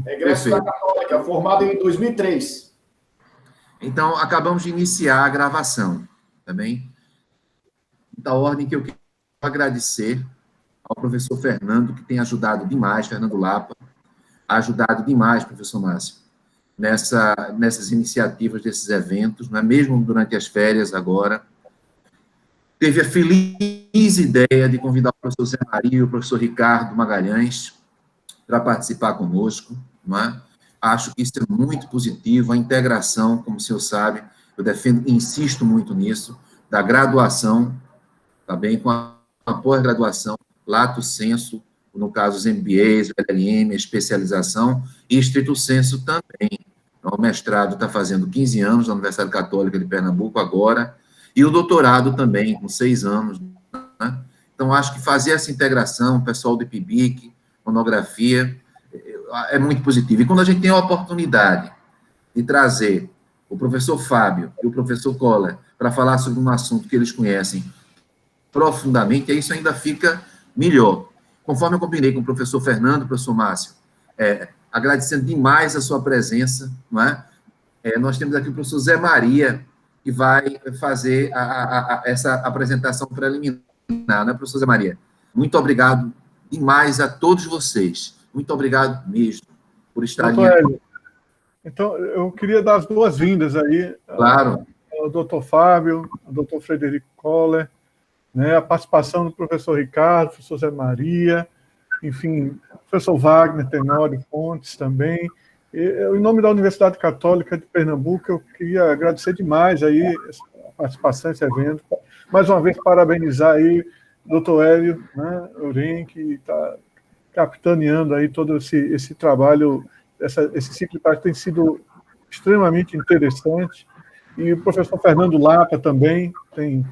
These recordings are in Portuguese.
Egresso da Católica, formado em 2003. Então, acabamos de iniciar a gravação, tá bem? Da ordem que eu quero agradecer ao professor Fernando, que tem ajudado demais, Fernando Lapa, ajudado demais, professor Márcio, nessas iniciativas desses eventos, não é mesmo durante as férias agora. Teve a feliz ideia de convidar o professor Zé Maria e o professor Ricardo Magalhães para participar conosco, não é? Acho que isso é muito positivo, a integração, como o senhor sabe, eu defendo, insisto muito nisso, da graduação, tá bem, com a pós-graduação, lato sensu, no caso os MBAs, o LLM, a especialização, e estrito sensu também. O mestrado está fazendo 15 anos na Universidade Católica de Pernambuco agora, e o doutorado também, com 6 anos. Né? Então, acho que fazer essa integração, o pessoal do IPBIC, monografia, é muito positivo. E quando a gente tem a oportunidade de trazer o professor Fábio e o professor Koller para falar sobre um assunto que eles conhecem profundamente, aí isso ainda fica melhor. Conforme eu combinei com o professor Fernando, professor Márcio, agradecendo demais a sua presença, não é? Nós temos aqui o professor Zé Maria, que vai fazer essa apresentação preliminar, né, professor Zé Maria? Muito obrigado demais a todos vocês. Muito obrigado mesmo por estarem aqui. Então, eu queria dar as boas-vindas aí claro, ao doutor Fábio, ao doutor Frederico Koller, né, a participação do professor Ricardo, professor Zé Maria, enfim, professor Wagner Tenório Fontes também. Em nome da Universidade Católica de Pernambuco, eu queria agradecer demais aí a participação nesse evento. Mais uma vez, parabenizar aí o doutor Hélio, né, Oren, que está capitaneando aí todo esse trabalho, esse ciclo de prática tem sido extremamente interessante. E o professor Fernando Lapa também tem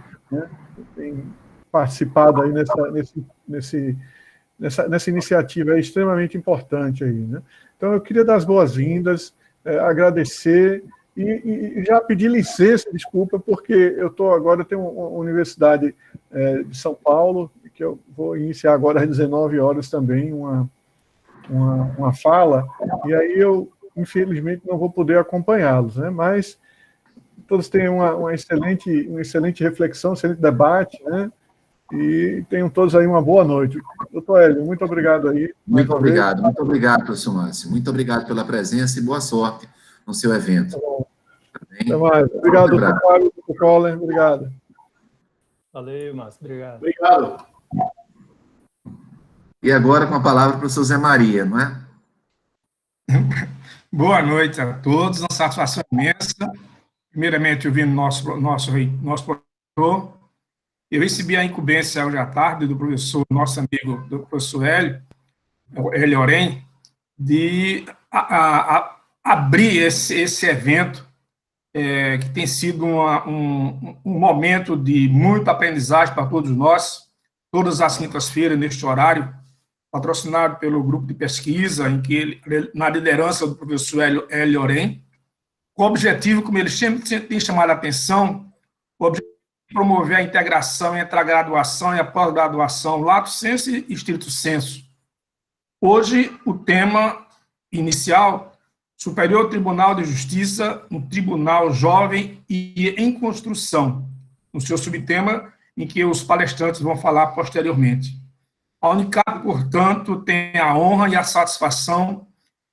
participado aí nessa iniciativa extremamente importante aí, né? Então, eu queria dar as boas-vindas, agradecer e já pedir licença, desculpa, porque eu tenho uma universidade de São Paulo, que eu vou iniciar agora às 19 horas também uma fala, e aí eu, infelizmente, não vou poder acompanhá-los, né? Mas todos têm uma excelente reflexão, excelente debate, né? E tenham todos aí uma boa noite. Doutor Hélio, muito obrigado aí. Muito obrigado, professor Márcio. Muito obrigado pela presença e boa sorte no seu evento. Até mais. Obrigado, doutor Fábio, doutor Koller. Obrigado. Valeu, Márcio. Obrigado. Obrigado. E agora com a palavra o professor Zé Maria, não é? Boa noite a todos, uma satisfação imensa. Primeiramente, ouvindo nosso professor. Eu recebi a incumbência hoje à tarde do professor, nosso amigo, do professor Hélio Oren, de abrir esse evento, que tem sido um momento de muita aprendizagem para todos nós, todas as quintas-feiras, neste horário, patrocinado pelo grupo de pesquisa, na liderança do professor Hélio Oren, com o objetivo, como ele sempre tem chamado a atenção, o objetivo de promover a integração entre a graduação e a pós-graduação, lato sensu e estrito sensu. Hoje, o tema inicial, Superior Tribunal de Justiça, um tribunal jovem e em construção, no seu subtema, em que os palestrantes vão falar posteriormente. A Unicap, portanto, tem a honra e a satisfação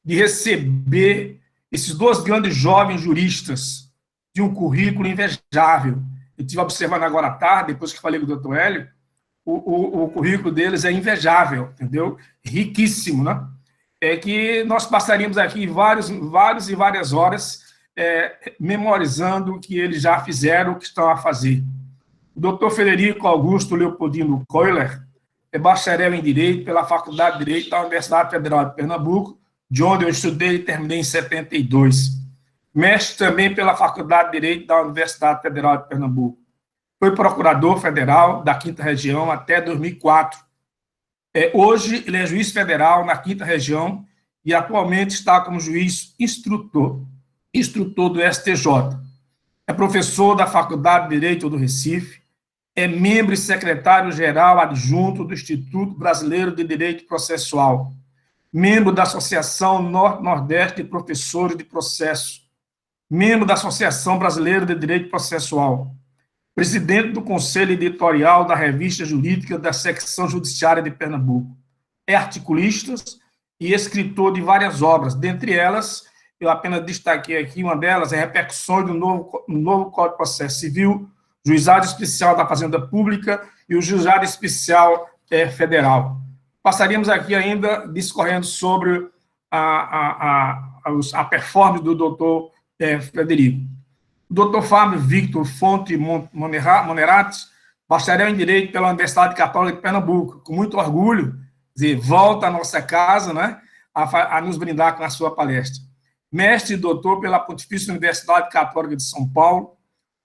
de receber esses dois grandes jovens juristas de um currículo invejável. Eu estive observando agora à tarde, depois que falei com o doutor Hélio, o currículo deles é invejável, entendeu? Riquíssimo, né? Que nós passaríamos aqui várias horas memorizando o que eles já fizeram, o que estão a fazer. O doutor Frederico Augusto Leopoldino Koller é bacharel em Direito pela Faculdade de Direito da Universidade Federal de Pernambuco, de onde eu estudei e terminei em 72. Mestre também pela Faculdade de Direito da Universidade Federal de Pernambuco. Foi procurador federal da 5ª Região até 2004. Hoje, ele é juiz federal na 5ª Região e atualmente está como juiz instrutor do STJ. É professor da Faculdade de Direito do Recife, é membro e secretário-geral adjunto do Instituto Brasileiro de Direito Processual. membro da Associação Norte-Nordeste de Professores de Processo, membro da Associação Brasileira de Direito Processual, presidente do Conselho Editorial da Revista Jurídica da Secção Judiciária de Pernambuco. É articulista e escritor de várias obras, dentre elas, eu apenas destaquei aqui, uma delas é Repercussões do novo Código de Processo Civil, Juizado Especial da Fazenda Pública e o Juizado Especial Federal. Passaríamos aqui ainda discorrendo sobre a performance do doutor Frederico. O doutor Fábio Victor Fonte Monerati, bacharel em Direito pela Universidade Católica de Pernambuco, com muito orgulho, volta à nossa casa, né, a nos brindar com a sua palestra. Mestre e doutor pela Pontifícia Universidade Católica de São Paulo,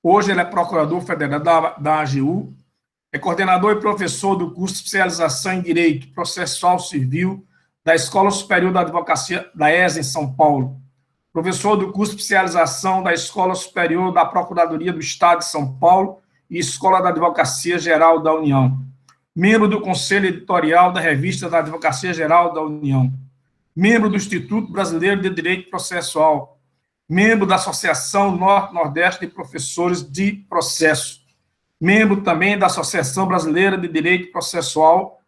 hoje ele é procurador federal da AGU, é coordenador e professor do curso de especialização em Direito Processual Civil da Escola Superior da Advocacia da ESA em São Paulo, professor do curso de especialização da Escola Superior da Procuradoria do Estado de São Paulo e Escola da Advocacia Geral da União, membro do Conselho Editorial da Revista da Advocacia Geral da União, membro do Instituto Brasileiro de Direito Processual, membro da Associação Norte-Nordeste de Professores de Processo, membro também da Associação Brasileira de Direito Processual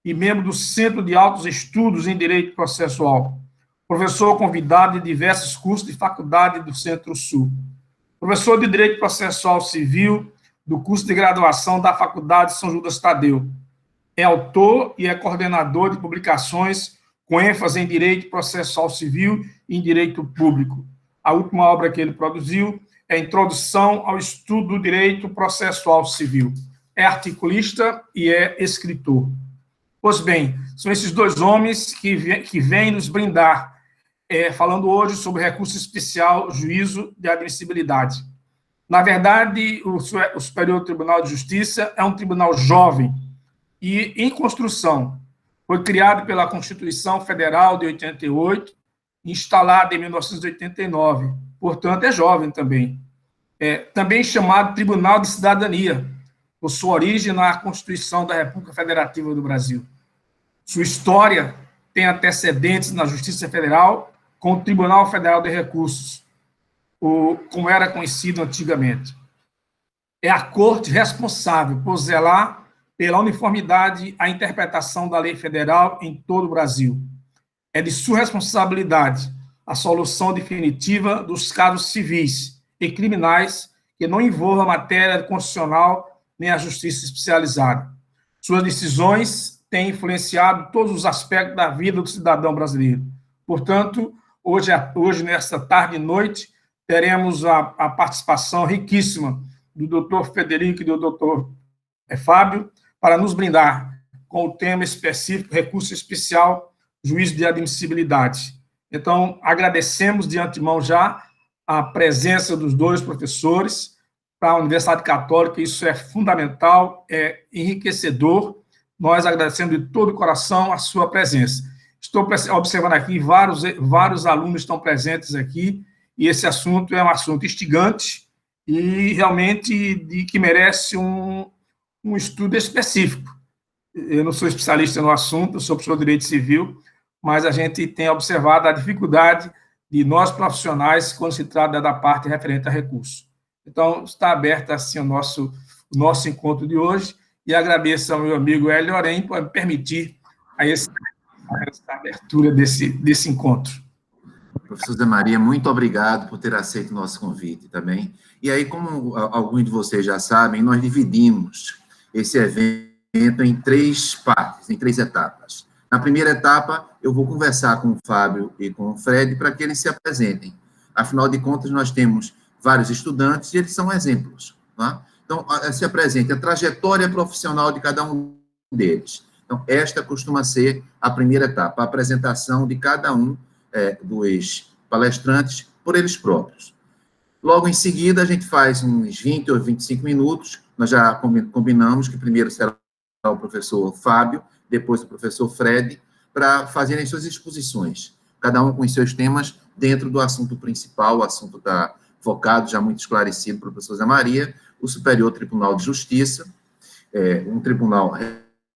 e membro do Centro de Altos Estudos em Direito Processual, professor convidado de diversos cursos de faculdade do Centro-Sul, professor de Direito Processual Civil do curso de graduação da Faculdade São Judas Tadeu, é autor e é coordenador de publicações com ênfase em Direito Processual Civil e em Direito Público. A última obra que ele produziu é a Introdução ao Estudo do Direito Processual Civil. É articulista e é escritor. Pois bem, são esses dois homens que vêm nos brindar, falando hoje sobre recurso especial, juízo de admissibilidade. Na verdade, o Superior Tribunal de Justiça é um tribunal jovem e em construção. Foi criado pela Constituição Federal de 88, instalado em 1989, portanto, é jovem também. Também chamado Tribunal de Cidadania, por sua origem na Constituição da República Federativa do Brasil. Sua história tem antecedentes na Justiça Federal com o Tribunal Federal de Recursos, como era conhecido antigamente. É a corte responsável por zelar pela uniformidade à interpretação da lei federal em todo o Brasil. É de sua responsabilidade a solução definitiva dos casos civis e criminais que não envolvam a matéria constitucional nem a justiça especializada. Suas decisões têm influenciado todos os aspectos da vida do cidadão brasileiro. Portanto, hoje nesta tarde e noite, teremos a participação riquíssima do doutor Frederico e do doutor Fábio, para nos brindar com o tema específico, recurso especial, juízo de admissibilidade. Então, agradecemos de antemão já a presença dos dois professores para a Universidade Católica, isso é fundamental, é enriquecedor, nós agradecemos de todo o coração a sua presença. Estou observando aqui, vários alunos estão presentes aqui, e esse assunto é um assunto instigante e realmente que merece um estudo específico. Eu não sou especialista no assunto, eu sou professor de Direito Civil, mas a gente tem observado a dificuldade de nós profissionais quando se trata da parte referente a recurso. Então, está aberto assim o nosso encontro de hoje e agradeço ao meu amigo Hélio Orem por me permitir essa abertura desse encontro. Professor Zé Maria, muito obrigado por ter aceito o nosso convite também. E aí, como alguns de vocês já sabem, nós dividimos esse evento em 3 partes, em 3 etapas. Na primeira etapa, eu vou conversar com o Fábio e com o Fred para que eles se apresentem. Afinal de contas, nós temos vários estudantes e eles são exemplos. Tá? Então, se apresente a trajetória profissional de cada um deles. Então, esta costuma ser a primeira etapa, a apresentação de cada um dos palestrantes por eles próprios. Logo em seguida, a gente faz uns 20 ou 25 minutos, nós já combinamos que primeiro será o professor Fábio, depois o professor Fred, para fazerem suas exposições, cada um com os seus temas dentro do assunto principal, o assunto está focado, já muito esclarecido pelo professor Zé Maria, o Superior Tribunal de Justiça, um tribunal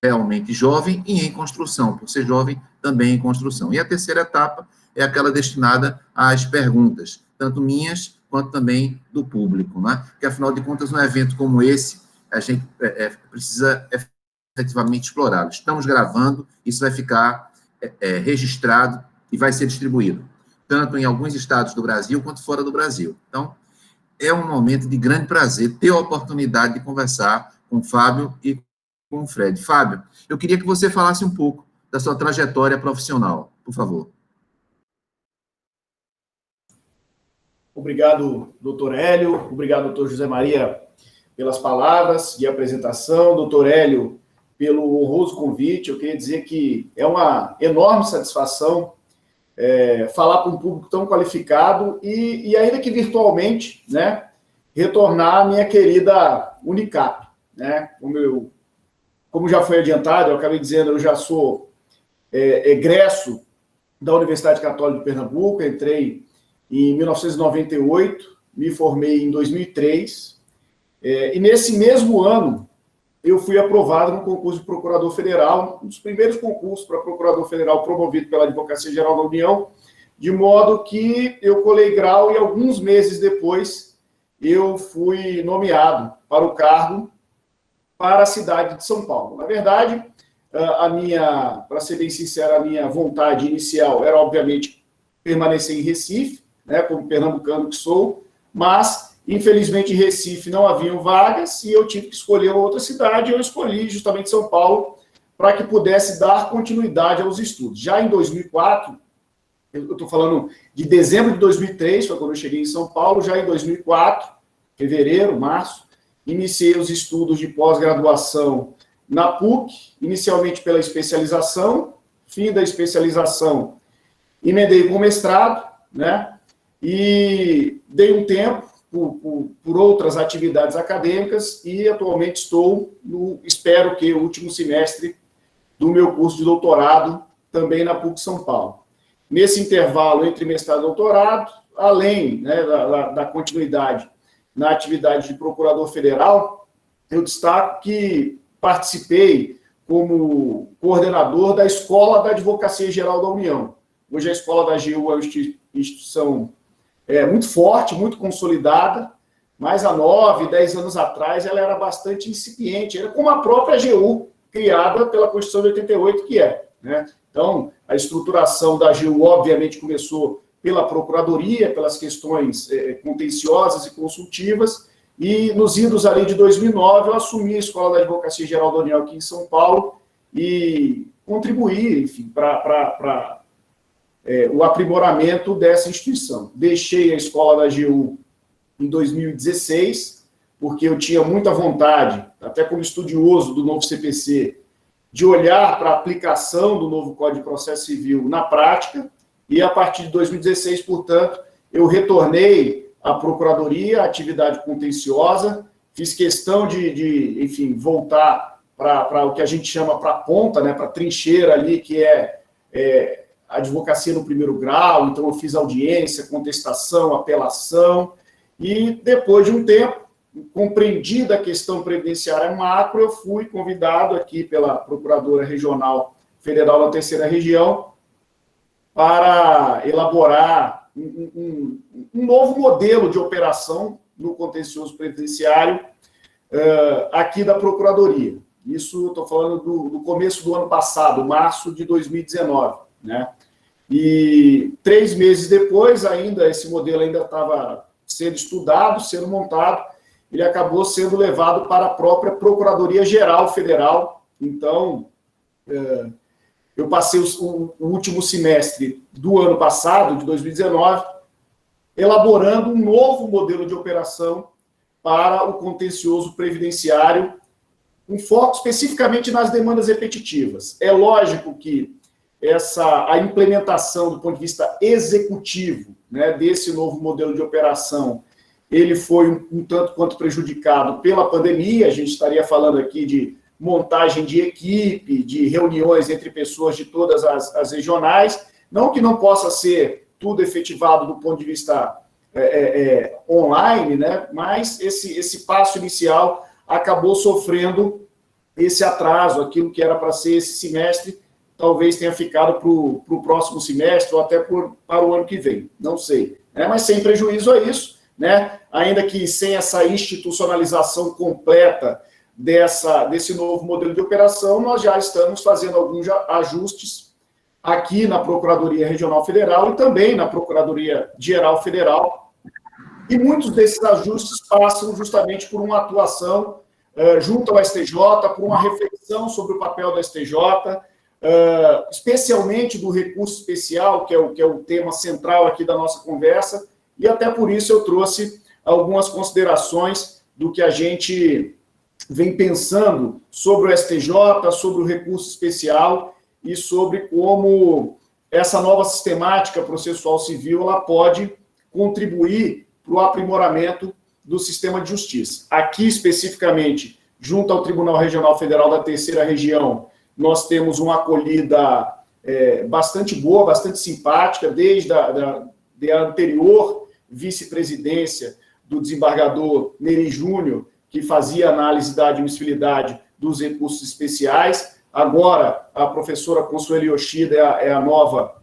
realmente jovem e em construção, por ser jovem também em construção. E a terceira etapa é aquela destinada às perguntas, tanto minhas quanto também do público, né? Porque, afinal de contas, num evento como esse, a gente precisa efetivamente explorá-lo. Estamos gravando, isso vai ficar registrado e vai ser distribuído, tanto em alguns estados do Brasil quanto fora do Brasil. Então, é um momento de grande prazer ter a oportunidade de conversar com o Fábio e com o Fred. Fábio, eu queria que você falasse um pouco da sua trajetória profissional, por favor. Obrigado, doutor Hélio. Obrigado, doutor José Maria, pelas palavras de apresentação. Doutor Hélio, pelo honroso convite. Eu queria dizer que é uma enorme satisfação falar para um público tão qualificado e ainda que virtualmente, né, retornar à minha querida Unicap, né? Como já foi adiantado, eu acabei dizendo, eu já sou egresso da Universidade Católica de Pernambuco, entrei em 1998, me formei em 2003, e nesse mesmo ano eu fui aprovado no concurso de procurador federal, um dos primeiros concursos para procurador federal promovido pela Advocacia Geral da União, de modo que eu colei grau e alguns meses depois eu fui nomeado para o cargo para a cidade de São Paulo. Na verdade, para ser bem sincero, a minha vontade inicial era, obviamente, permanecer em Recife, né, como pernambucano que sou, mas, infelizmente, em Recife não haviam vagas e eu tive que escolher outra cidade, e eu escolhi justamente São Paulo para que pudesse dar continuidade aos estudos. Já em 2004, eu estou falando de dezembro de 2003, foi quando eu cheguei em São Paulo, já em 2004, fevereiro, março, iniciei os estudos de pós-graduação na PUC, inicialmente pela especialização, fim da especialização, emendei com o mestrado, né, e dei um tempo por outras atividades acadêmicas e atualmente estou espero que o último semestre do meu curso de doutorado, também na PUC São Paulo. Nesse intervalo entre mestrado e doutorado, além, né, da continuidade na atividade de procurador federal, eu destaco que participei como coordenador da Escola da Advocacia Geral da União. Hoje a Escola da AGU é uma instituição muito forte, muito consolidada, mas há 9, 10 anos atrás ela era bastante incipiente, era como a própria AGU, criada pela Constituição de 88, que é, né? Então, a estruturação da AGU, obviamente, começou pela Procuradoria, pelas questões contenciosas e consultivas, e nos idos ali de 2009, eu assumi a Escola da Advocacia Geral da União aqui em São Paulo e contribuí, enfim, para o aprimoramento dessa instituição. Deixei a Escola da AGU em 2016, porque eu tinha muita vontade, até como estudioso do novo CPC, de olhar para a aplicação do novo Código de Processo Civil na prática, e a partir de 2016, portanto, eu retornei à Procuradoria, à atividade contenciosa, fiz questão enfim, voltar para o que a gente chama para a ponta, né, para a trincheira ali, que é a advocacia no primeiro grau, então eu fiz audiência, contestação, apelação, e depois de um tempo, compreendida a questão previdenciária macro, eu fui convidado aqui pela Procuradora Regional Federal da Terceira Região para elaborar um novo modelo de operação no contencioso previdenciário aqui da Procuradoria. Isso, estou falando do começo do ano passado, março de 2019, né? E 3 meses depois, ainda, esse modelo ainda estava sendo estudado, sendo montado, ele acabou sendo levado para a própria Procuradoria-Geral Federal. Então, eu passei o último semestre do ano passado, de 2019, elaborando um novo modelo de operação para o contencioso previdenciário, com foco especificamente nas demandas repetitivas. É lógico que a implementação do ponto de vista executivo, né, desse novo modelo de operação, ele foi um tanto quanto prejudicado pela pandemia. A gente estaria falando aqui de montagem de equipe, de reuniões entre pessoas de todas as regionais, não que não possa ser tudo efetivado do ponto de vista online, né, mas esse passo inicial acabou sofrendo esse atraso, aquilo que era para ser esse semestre, talvez tenha ficado para o próximo semestre ou até para o ano que vem, não sei. Né? Mas sem prejuízo a isso, né? Ainda que sem essa institucionalização completa desse novo modelo de operação, nós já estamos fazendo alguns ajustes aqui na Procuradoria Regional Federal e também na Procuradoria Geral Federal, e muitos desses ajustes passam justamente por uma atuação junto ao STJ, por uma reflexão sobre o papel do STJ, especialmente do recurso especial, que é o tema central aqui da nossa conversa, e até por isso eu trouxe algumas considerações do que a gente vem pensando sobre o STJ, sobre o recurso especial e sobre como essa nova sistemática processual civil ela pode contribuir para o aprimoramento do sistema de justiça. Aqui, especificamente, junto ao Tribunal Regional Federal da Terceira Região, nós temos uma acolhida bastante boa, bastante simpática, desde a anterior vice-presidência do desembargador Neri Júnior, que fazia análise da admissibilidade dos recursos especiais. Agora, a professora Consuelo Yoshida é a nova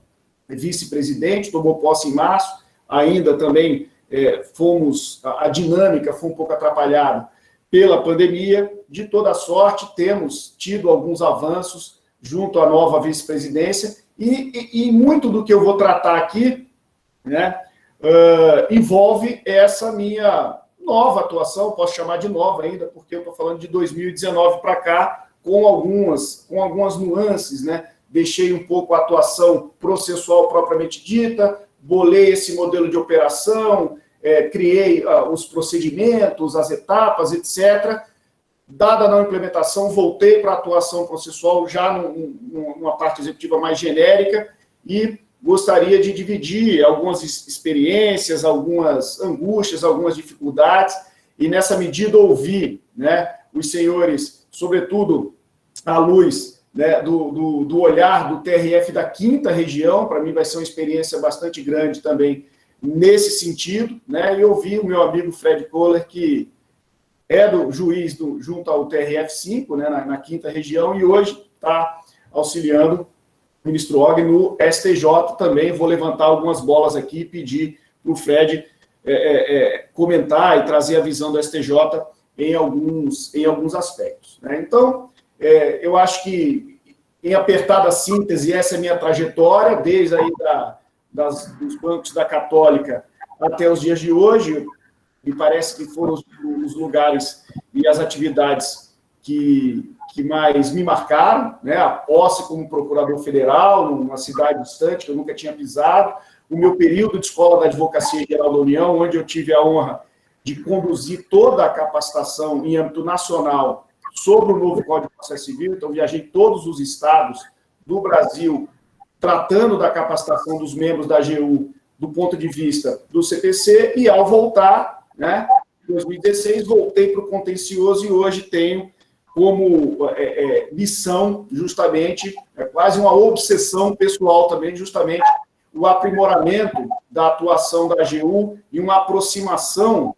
vice-presidente, tomou posse em março, ainda também a dinâmica foi um pouco atrapalhada pela pandemia. De toda sorte, temos tido alguns avanços junto à nova vice-presidência, e muito do que eu vou tratar aqui, né, envolve essa minha nova atuação, posso chamar de nova ainda, porque eu estou falando de 2019 para cá, com algumas nuances, né? Deixei um pouco a atuação processual propriamente dita, bolei esse modelo de operação, criei os procedimentos, as etapas, etc. Dada a não implementação, voltei para a atuação processual já numa parte executiva mais genérica e gostaria de dividir algumas experiências, algumas angústias, algumas dificuldades, e nessa medida ouvir, né, os senhores, sobretudo à luz, né, do olhar do TRF da 5ª Região. Para mim vai ser uma experiência bastante grande também nesse sentido, né, e ouvir o meu amigo Fred Kohler, que é do juiz junto ao TRF5, né, na 5ª Região, e hoje está auxiliando o ministro Og no STJ também. Vou levantar algumas bolas aqui e pedir para o Fred comentar e trazer a visão do STJ em alguns aspectos. Né? Então, eu acho que, em apertada síntese, essa é a minha trajetória, desde aí dos bancos da Católica até os dias de hoje. Me parece que foram os lugares e as atividades que mais me marcaram, né? A posse como procurador federal, numa cidade distante que eu nunca tinha pisado, o meu período de escola da Advocacia Geral da União, onde eu tive a honra de conduzir toda a capacitação em âmbito nacional sobre o novo Código de Processo Civil. Então, viajei todos os estados do Brasil, tratando da capacitação dos membros da AGU do ponto de vista do CPC, e ao voltar, né, em 2016, voltei para o contencioso e hoje tenho como missão, justamente, quase uma obsessão pessoal também, justamente o aprimoramento da atuação da AGU e uma aproximação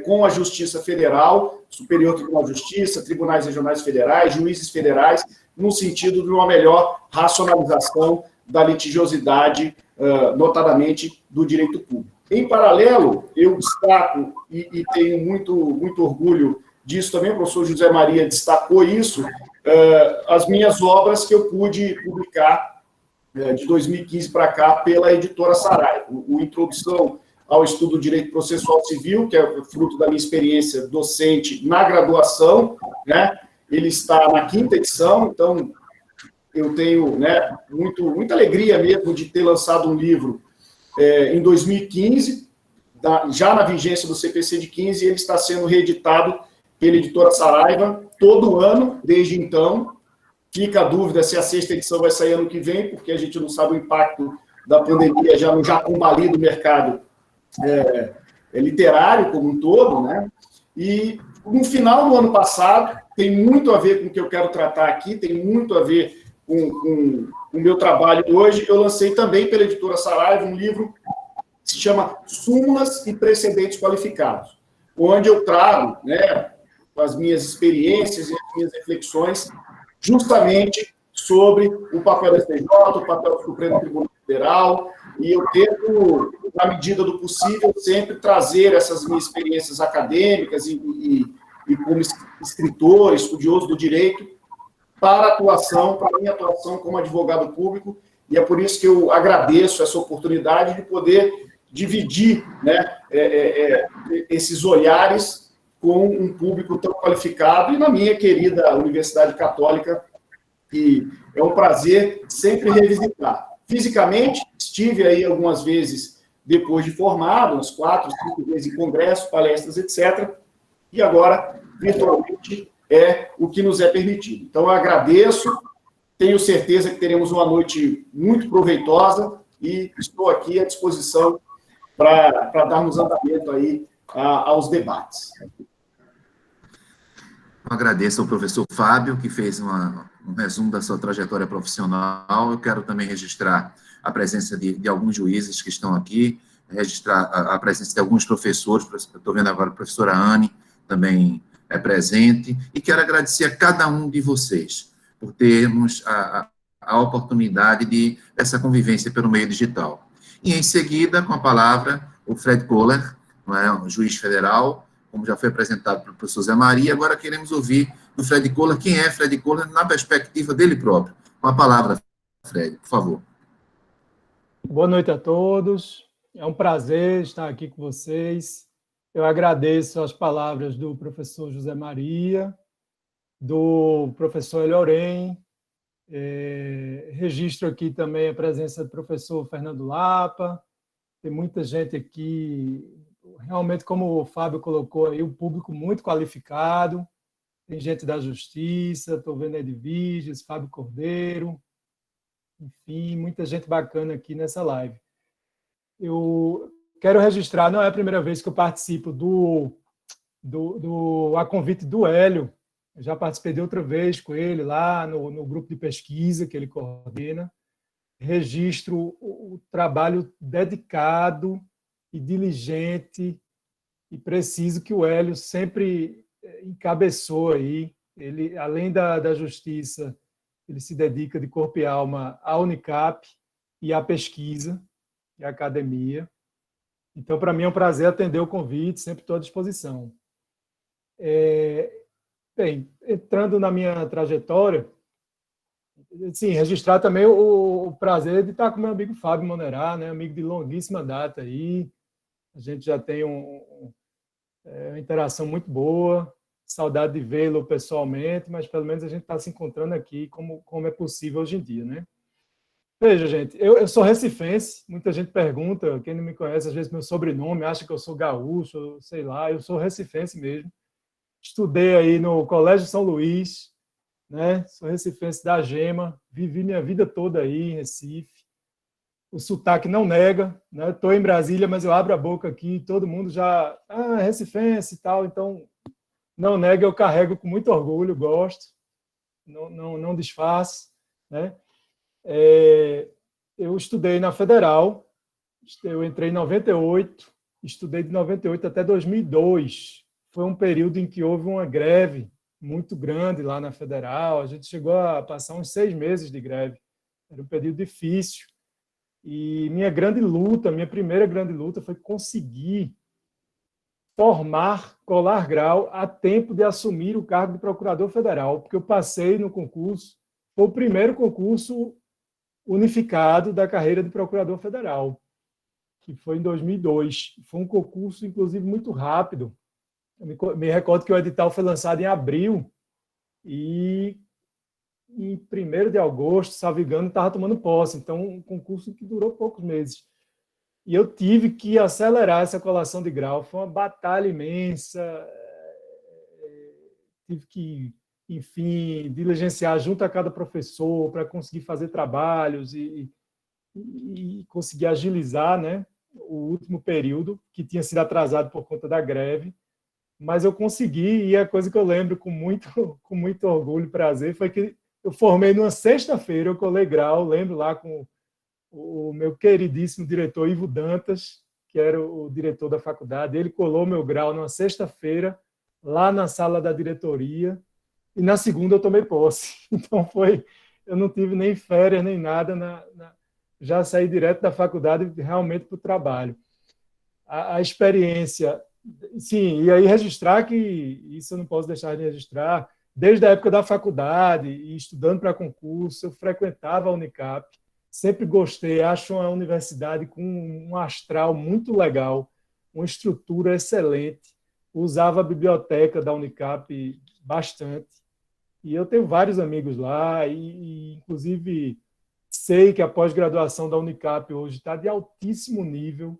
com a Justiça Federal, Superior Tribunal de Justiça, tribunais regionais federais, juízes federais, no sentido de uma melhor racionalização da litigiosidade, notadamente do direito público. Em paralelo, eu destaco, e tenho muito orgulho disso também, o professor José Maria destacou isso, as minhas obras que eu pude publicar de 2015 para cá pela editora Saraiva. O Introdução ao Estudo do Direito Processual Civil, que é fruto da minha experiência docente na graduação, né? Ele está na 5ª edição, então eu tenho, né, muita alegria mesmo de ter lançado um livro em 2015, já na vigência do CPC de 15, e ele está sendo reeditado pela editora Saraiva todo ano, desde então. Fica a dúvida se a 6ª edição vai sair ano que vem, porque a gente não sabe o impacto da pandemia já no combalido mercado literário como um todo, né? E no final do ano passado, tem muito a ver com o que eu quero tratar aqui, tem muito a ver com o meu trabalho hoje. Eu lancei também pela editora Saraiva um livro que se chama Súmulas e Precedentes Qualificados, onde eu trago, né, as minhas experiências e minhas reflexões justamente sobre o papel do STJ, o papel do Supremo Tribunal Federal, e eu tento, na medida do possível, sempre trazer essas minhas experiências acadêmicas e como escritor, estudioso do direito, para a atuação, para a minha atuação como advogado público, e é por isso que eu agradeço essa oportunidade de poder dividir, né, esses olhares com um público tão qualificado, e na minha querida Universidade Católica, que é um prazer sempre revisitar. Fisicamente, estive aí algumas vezes depois de formado, umas 4, 5 vezes em congresso, palestras, etc., e agora, virtualmente, é o que nos é permitido. Então, eu agradeço, tenho certeza que teremos uma noite muito proveitosa e estou aqui à disposição para darmos andamento aí aos debates. Eu agradeço ao professor Fábio, que fez um resumo da sua trajetória profissional. Eu quero também registrar a presença de alguns juízes que estão aqui, registrar a presença de alguns professores, estou vendo agora a professora Anne, também é presente, e quero agradecer a cada um de vocês por termos a oportunidade dessa convivência pelo meio digital. E, em seguida, com a palavra, o Fred Kohler, não é, um juiz federal, como já foi apresentado pelo professor Zé Maria, agora queremos ouvir do Fred Kohler, quem é Fred Kohler na perspectiva dele próprio. Com a palavra, Fred, por favor. Boa noite a todos. É um prazer estar aqui com vocês. Eu agradeço as palavras do professor José Maria, do professor Elioren, registro aqui também a presença do professor Fernando Lapa. Tem muita gente aqui, realmente, como o Fábio colocou aí, um público muito qualificado. Tem gente da Justiça, estou vendo Edviges, Fábio Cordeiro, enfim, muita gente bacana aqui nessa live. Eu quero registrar, não é a primeira vez que eu participo a convite do Hélio. Eu já participei de outra vez com ele lá no grupo de pesquisa que ele coordena. Registro o trabalho dedicado e diligente e preciso que o Hélio sempre encabeçou aí. Ele, além da justiça, ele se dedica de corpo e alma à Unicap e à pesquisa e à academia. Então, para mim é um prazer atender o convite, sempre estou à disposição. Bem, entrando na minha trajetória, sim, registrar também o prazer de estar com meu amigo Fábio Monerá, né, amigo de longuíssima data aí. A gente já tem uma interação muito boa, saudade de vê-lo pessoalmente, mas pelo menos a gente está se encontrando aqui como é possível hoje em dia, né? Veja, gente, eu sou recifense, muita gente pergunta, quem não me conhece, às vezes meu sobrenome, acha que eu sou gaúcho, sei lá, eu sou recifense mesmo. Estudei aí no Colégio São Luís, né? Sou recifense da Gema, vivi minha vida toda aí em Recife. O sotaque não nega, né? Estou em Brasília, mas eu abro a boca aqui, todo mundo já, recifense e tal, então não nega, eu carrego com muito orgulho, gosto, não disfarço, né? Eu estudei na Federal, eu entrei em 98, estudei de 98 até 2002. Foi um período em que houve uma greve muito grande lá na Federal, a gente chegou a passar uns 6 meses de greve, era um período difícil. E minha primeira grande luta foi conseguir colar grau a tempo de assumir o cargo de procurador federal, porque eu passei no concurso, foi o primeiro concurso unificado da carreira de procurador federal, que foi em 2002. Foi um concurso, inclusive, muito rápido. Eu me recordo que o edital foi lançado em abril e em 1º de agosto, salvo engano, estava tomando posse. Então, um concurso que durou poucos meses. E eu tive que acelerar essa colação de grau. Foi uma batalha imensa. Tive que, enfim, diligenciar junto a cada professor para conseguir fazer trabalhos e conseguir agilizar, né, o último período, que tinha sido atrasado por conta da greve. Mas eu consegui, e a coisa que eu lembro com muito orgulho e prazer foi que eu formei numa sexta-feira, eu colei grau, lembro lá com o meu queridíssimo diretor Ivo Dantas, que era o diretor da faculdade, ele colou meu grau numa sexta-feira, lá na sala da diretoria, e na segunda eu tomei posse. Então eu não tive nem férias nem nada, já saí direto da faculdade realmente para o trabalho. A experiência, sim, e aí registrar que isso eu não posso deixar de registrar. Desde a época da faculdade e estudando para concurso, eu frequentava a Unicap, sempre gostei, acho uma universidade com um astral muito legal, uma estrutura excelente. Usava a biblioteca da Unicap bastante. E eu tenho vários amigos lá, e inclusive sei que a pós-graduação da Unicap hoje está de altíssimo nível.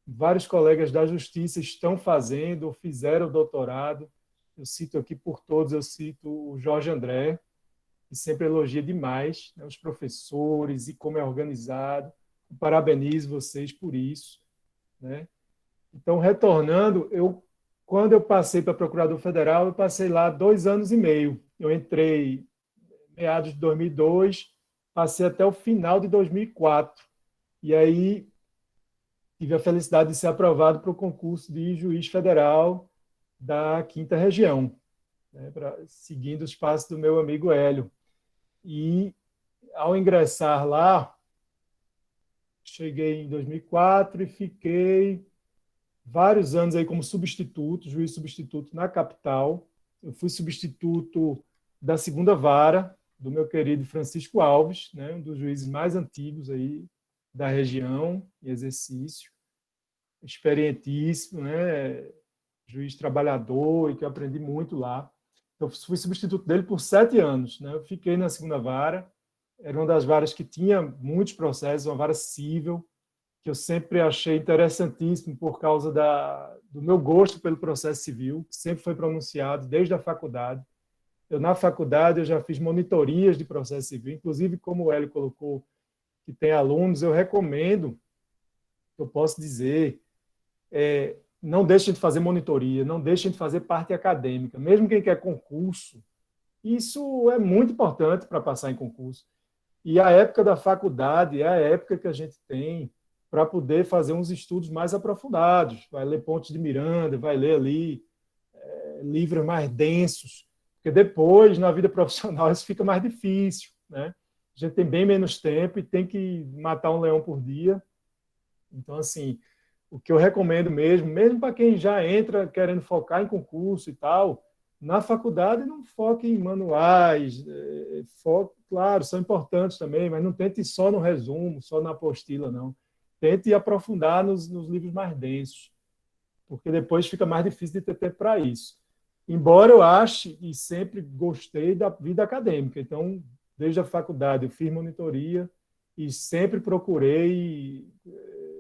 Vários colegas da Justiça estão fazendo ou fizeram doutorado. Eu cito aqui por todos, eu cito o Jorge André, que sempre elogia demais, né, os professores e como é organizado. Parabenizo vocês por isso, né? Então, retornando, quando eu passei para Procurador Federal, eu passei lá 2 anos e meio. Eu entrei meados de 2002, passei até o final de 2004. E aí tive a felicidade de ser aprovado para o concurso de juiz federal da 5ª Região, né, seguindo os passos do meu amigo Hélio. E, ao ingressar lá, cheguei em 2004 e fiquei vários anos aí como substituto, juiz substituto na capital. Eu fui substituto da 2ª Vara, do meu querido Francisco Alves, né, um dos juízes mais antigos aí da região em exercício, experientíssimo, né, juiz trabalhador, e que eu aprendi muito lá. Eu fui substituto dele por 7 anos. Né? Eu fiquei na 2ª Vara, era uma das varas que tinha muitos processos, uma vara cível, que eu sempre achei interessantíssimo por causa do meu gosto pelo processo civil, que sempre foi pronunciado desde a faculdade. Na faculdade, eu já fiz monitorias de processo civil, inclusive, como o Hélio colocou, que tem alunos, eu recomendo, eu posso dizer, não deixem de fazer monitoria, não deixem de fazer parte acadêmica, mesmo quem quer concurso. Isso é muito importante para passar em concurso. E a época da faculdade é a época que a gente tem para poder fazer uns estudos mais aprofundados. Vai ler Pontes de Miranda, vai ler ali livros mais densos, porque depois, na vida profissional, isso fica mais difícil. Né? A gente tem bem menos tempo e tem que matar um leão por dia. Então, assim, o que eu recomendo mesmo para quem já entra querendo focar em concurso e tal, na faculdade não foque em manuais, claro, são importantes também, mas não tente só no resumo, só na apostila, não. Tente aprofundar nos livros mais densos, porque depois fica mais difícil de ter tempo para isso. Embora eu ache e sempre gostei da vida acadêmica, então, desde a faculdade eu fiz monitoria e sempre procurei,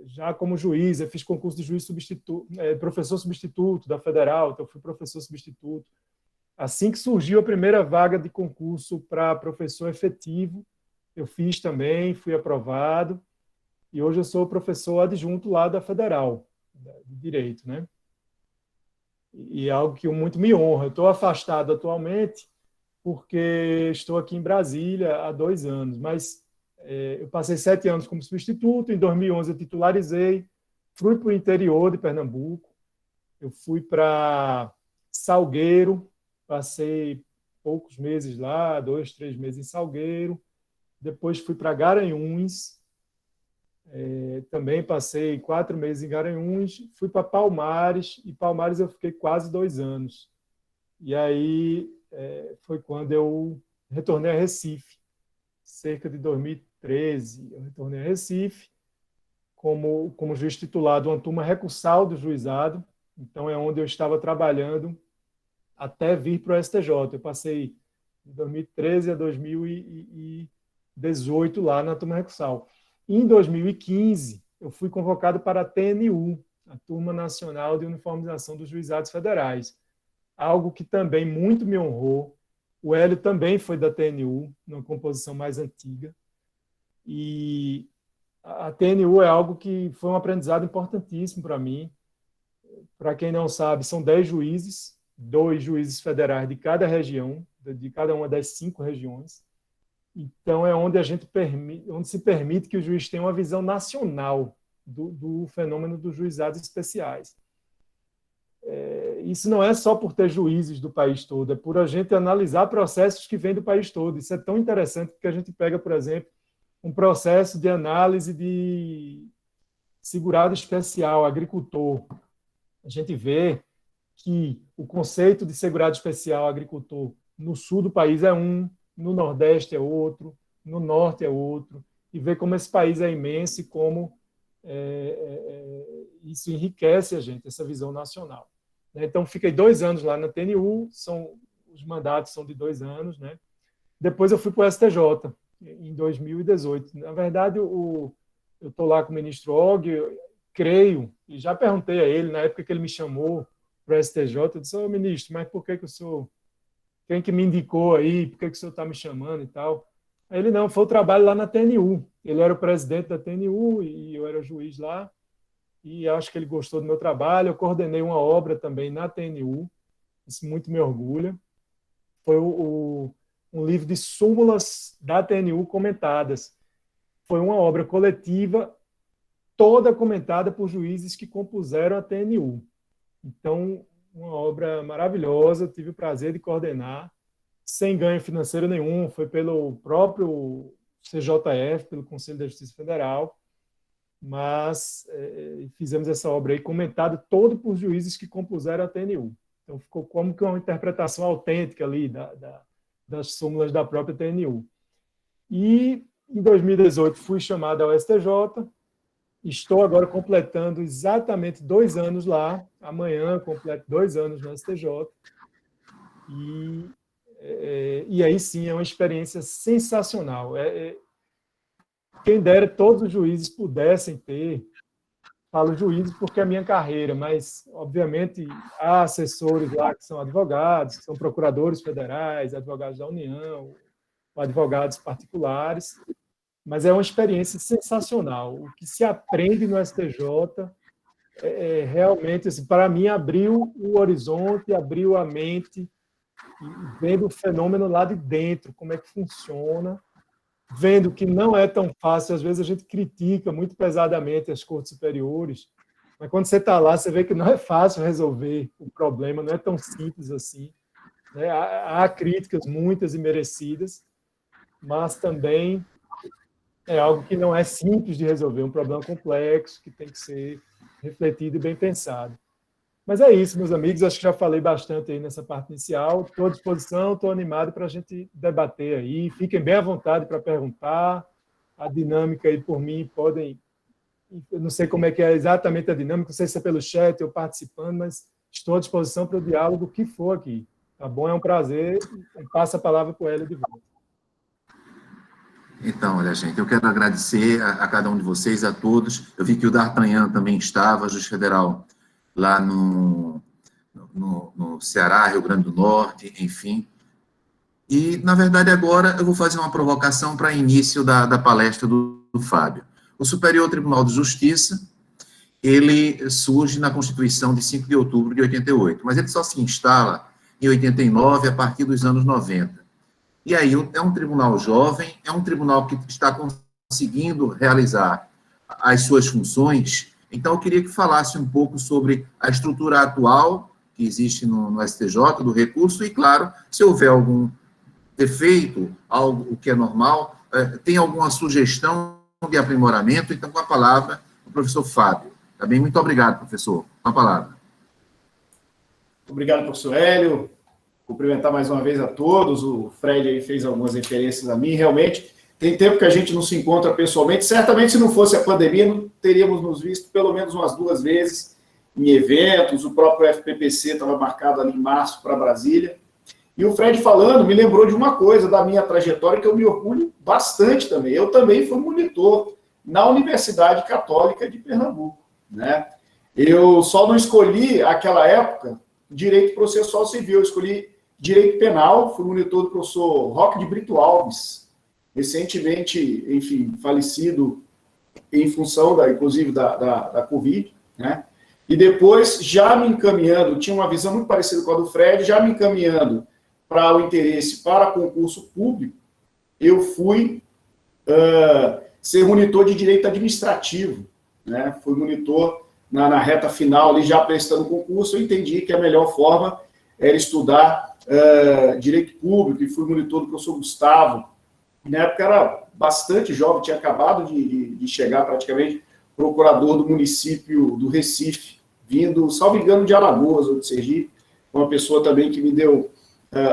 já como juiz, eu fiz concurso de juiz substituto, professor substituto da Federal, então eu fui professor substituto. Assim que surgiu a primeira vaga de concurso para professor efetivo, eu fiz também, fui aprovado, e hoje eu sou professor adjunto lá da Federal, de Direito, né? E é algo que muito me honra. Eu estou afastado atualmente porque estou aqui em Brasília há 2 anos, mas eu passei 7 anos como substituto, em 2011 eu titularizei, fui para o interior de Pernambuco, eu fui para Salgueiro, passei poucos meses lá, 2, 3 meses em Salgueiro, depois fui para Garanhuns, também passei 4 meses em Garanhuns, fui para Palmares, e Palmares eu fiquei quase 2 anos. E aí foi quando eu retornei a Recife, cerca de 2013, eu retornei a Recife como juiz titular de uma turma recursal do juizado, então é onde eu estava trabalhando até vir para o STJ. Eu passei de 2013 a 2018 lá na turma recursal. Em 2015, eu fui convocado para a TNU, a Turma Nacional de Uniformização dos Juizados Federais, algo que também muito me honrou. O Hélio também foi da TNU, numa composição mais antiga, e a TNU é algo que foi um aprendizado importantíssimo para mim. Para quem não sabe, são 10 juízes, 2 juízes federais de cada região, de cada uma das 5 regiões. Então, é onde onde se permite que o juiz tenha uma visão nacional do fenômeno dos juizados especiais. isso não é só por ter juízes do país todo, é por a gente analisar processos que vêm do país todo. Isso é tão interessante que a gente pega, por exemplo, um processo de análise de segurado especial, agricultor. A gente vê que o conceito de segurado especial agricultor no sul do país é um, no Nordeste é outro, no Norte é outro, e vê como esse país é imenso e como isso enriquece a gente, essa visão nacional. Então, fiquei 2 anos lá na TNU, os mandatos são de 2 anos. Né? Depois eu fui para o STJ, em 2018. Na verdade, eu estou lá com o ministro Og, creio, e já perguntei a ele, na época que ele me chamou para o STJ, eu disse, ministro, mas por que o senhor, quem que me indicou aí, por que o senhor está me chamando e tal? Aí ele, não, foi o trabalho lá na TNU. Ele era o presidente da TNU e eu era juiz lá, e acho que ele gostou do meu trabalho. Eu coordenei uma obra também na TNU, isso muito me orgulha. Foi um livro de súmulas da TNU comentadas. Foi uma obra coletiva, toda comentada por juízes que compuseram a TNU. Então, uma obra maravilhosa, tive o prazer de coordenar, sem ganho financeiro nenhum, foi pelo próprio CJF, pelo Conselho da Justiça Federal, mas fizemos essa obra aí, comentada todo por juízes que compuseram a TNU. Então, ficou como que uma interpretação autêntica ali das súmulas da própria TNU. E, em 2018, fui chamado ao STJ, estou agora completando exatamente 2 anos lá, amanhã completo 2 anos no STJ, e aí sim é uma experiência sensacional. Quem dera todos os juízes pudessem ter, falo juízes porque é a minha carreira, mas, obviamente, há assessores lá que são advogados, que são procuradores federais, advogados da União, advogados particulares, mas é uma experiência sensacional. O que se aprende no STJ realmente, assim, para mim, abriu o horizonte, abriu a mente, vendo o fenômeno lá de dentro, como é que funciona, vendo que não é tão fácil. Às vezes a gente critica muito pesadamente as cortes superiores, mas quando você está lá, você vê que não é fácil resolver o problema, não é tão simples assim. Né? Há críticas, muitas e merecidas, mas também é algo que não é simples de resolver, um problema complexo que tem que ser refletido e bem pensado. Mas é isso, meus amigos, acho que já falei bastante aí nessa parte inicial, estou à disposição, estou animado para a gente debater aí, fiquem bem à vontade para perguntar, a dinâmica aí por mim podem, eu não sei como é que é exatamente a dinâmica, não sei se é pelo chat ou participando, mas estou à disposição para o diálogo, o que for aqui, tá bom? É um prazer, passo a palavra para o Hélio de volta. Então, olha, gente, eu quero agradecer a cada um de vocês, a todos. Eu vi que o D'Artagnan também estava, juiz federal, lá no Ceará, Rio Grande do Norte, enfim. E, na verdade, agora eu vou fazer uma provocação para início da palestra do Fábio. O Superior Tribunal de Justiça, ele surge na Constituição de 5 de outubro de 88, mas ele só se instala em 89, a partir dos anos 90. E aí é um tribunal jovem, é um tribunal que está conseguindo realizar as suas funções. Então, eu queria que falasse um pouco sobre a estrutura atual que existe no STJ, do recurso, e, claro, se houver algum defeito, algo que é normal, tem alguma sugestão de aprimoramento. Então, com a palavra, o professor Fábio. Tá bem? Muito obrigado, professor. Com a palavra. Obrigado, professor Hélio. Cumprimentar mais uma vez a todos. O Fred aí fez algumas referências a mim. Realmente, tem tempo que a gente não se encontra pessoalmente. Certamente, se não fosse a pandemia, não teríamos nos visto pelo menos umas 2 vezes em eventos. O próprio FPPC estava marcado ali em março para Brasília. E o Fred falando me lembrou de uma coisa da minha trajetória que eu me orgulho bastante também. Eu também fui monitor na Universidade Católica de Pernambuco, né? Eu só não escolhi, naquela época, direito processual civil. Eu escolhi direito penal, fui monitor do professor Roque de Brito Alves, recentemente, enfim, falecido em função, inclusive, da Covid, né? E depois, já me encaminhando, tinha uma visão muito parecida com a do Fred, já me encaminhando para o interesse para concurso público, eu fui ser monitor de direito administrativo, né? Fui monitor na reta final, ali já prestando concurso, eu entendi que a melhor forma era estudar Direito Público, e fui monitor do professor Gustavo. Na época era bastante jovem, tinha acabado de chegar praticamente procurador do município do Recife, vindo, salvo engano, de Alagoas ou de Sergipe, uma pessoa também que me deu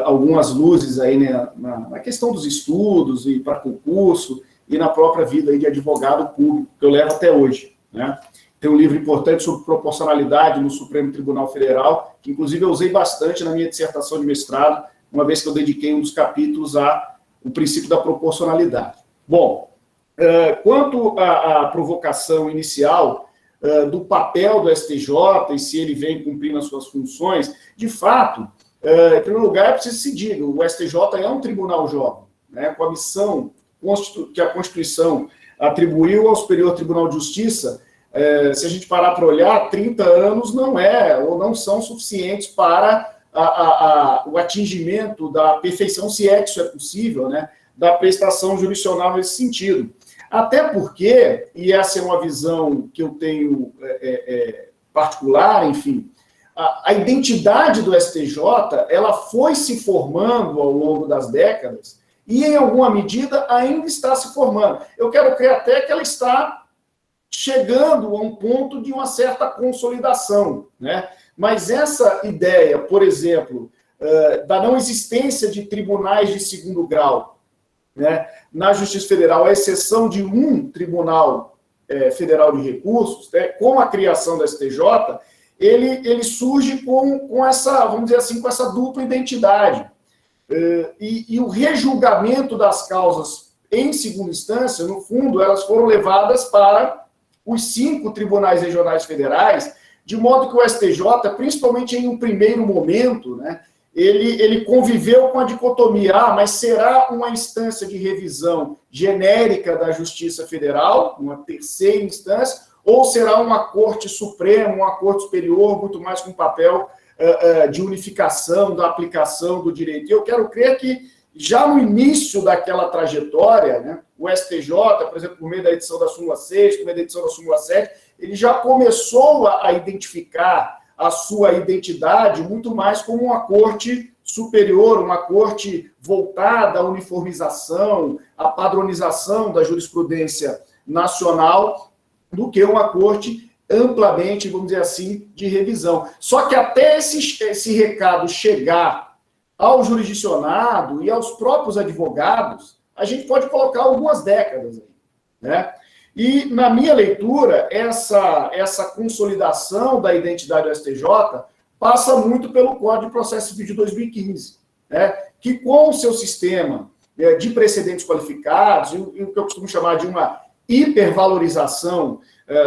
algumas luzes aí, né, na questão dos estudos e para concurso e na própria vida aí de advogado público, que eu levo até hoje, né? Tem um livro importante sobre proporcionalidade no Supremo Tribunal Federal, que inclusive eu usei bastante na minha dissertação de mestrado, uma vez que eu dediquei um dos capítulos ao princípio da proporcionalidade. Bom, quanto à provocação inicial do papel do STJ e se ele vem cumprindo as suas funções, de fato, em primeiro lugar, é preciso se diga, o STJ é um tribunal jovem, né, com a missão que a Constituição atribuiu ao Superior Tribunal de Justiça. Se a gente parar para olhar, 30 anos não são suficientes para o atingimento da perfeição, se é que isso é possível, né, da prestação jurisdicional nesse sentido. Até porque, e essa é uma visão que eu tenho particular, enfim, a identidade do STJ, ela foi se formando ao longo das décadas e, em alguma medida, ainda está se formando. Eu quero crer até que ela está chegando a um ponto de uma certa consolidação, né? Mas essa ideia, por exemplo, da não existência de tribunais de segundo grau, né, na Justiça Federal, à exceção de um Tribunal Federal de Recursos, né, com a criação da STJ, ele surge com essa, vamos dizer assim, com essa dupla identidade. E o rejulgamento das causas em segunda instância, no fundo, elas foram levadas para os 5 tribunais regionais federais, de modo que o STJ, principalmente em um primeiro momento, né, ele conviveu com a dicotomia, mas será uma instância de revisão genérica da Justiça Federal, uma terceira instância, ou será uma Corte Suprema, uma Corte Superior, muito mais com papel de unificação da aplicação do direito. E eu quero crer que, já no início daquela trajetória, né, o STJ, por exemplo, por meio da edição da súmula 6, por meio da edição da súmula 7, ele já começou a identificar a sua identidade muito mais como uma corte superior, uma corte voltada à uniformização, à padronização da jurisprudência nacional, do que uma corte amplamente, vamos dizer assim, de revisão. Só que até esse recado chegar ao jurisdicionado e aos próprios advogados, a gente pode colocar algumas décadas aí, né? E, na minha leitura, essa consolidação da identidade do STJ passa muito pelo Código de Processo Civil de 2015, né, que, com o seu sistema de precedentes qualificados, e o que eu costumo chamar de uma hipervalorização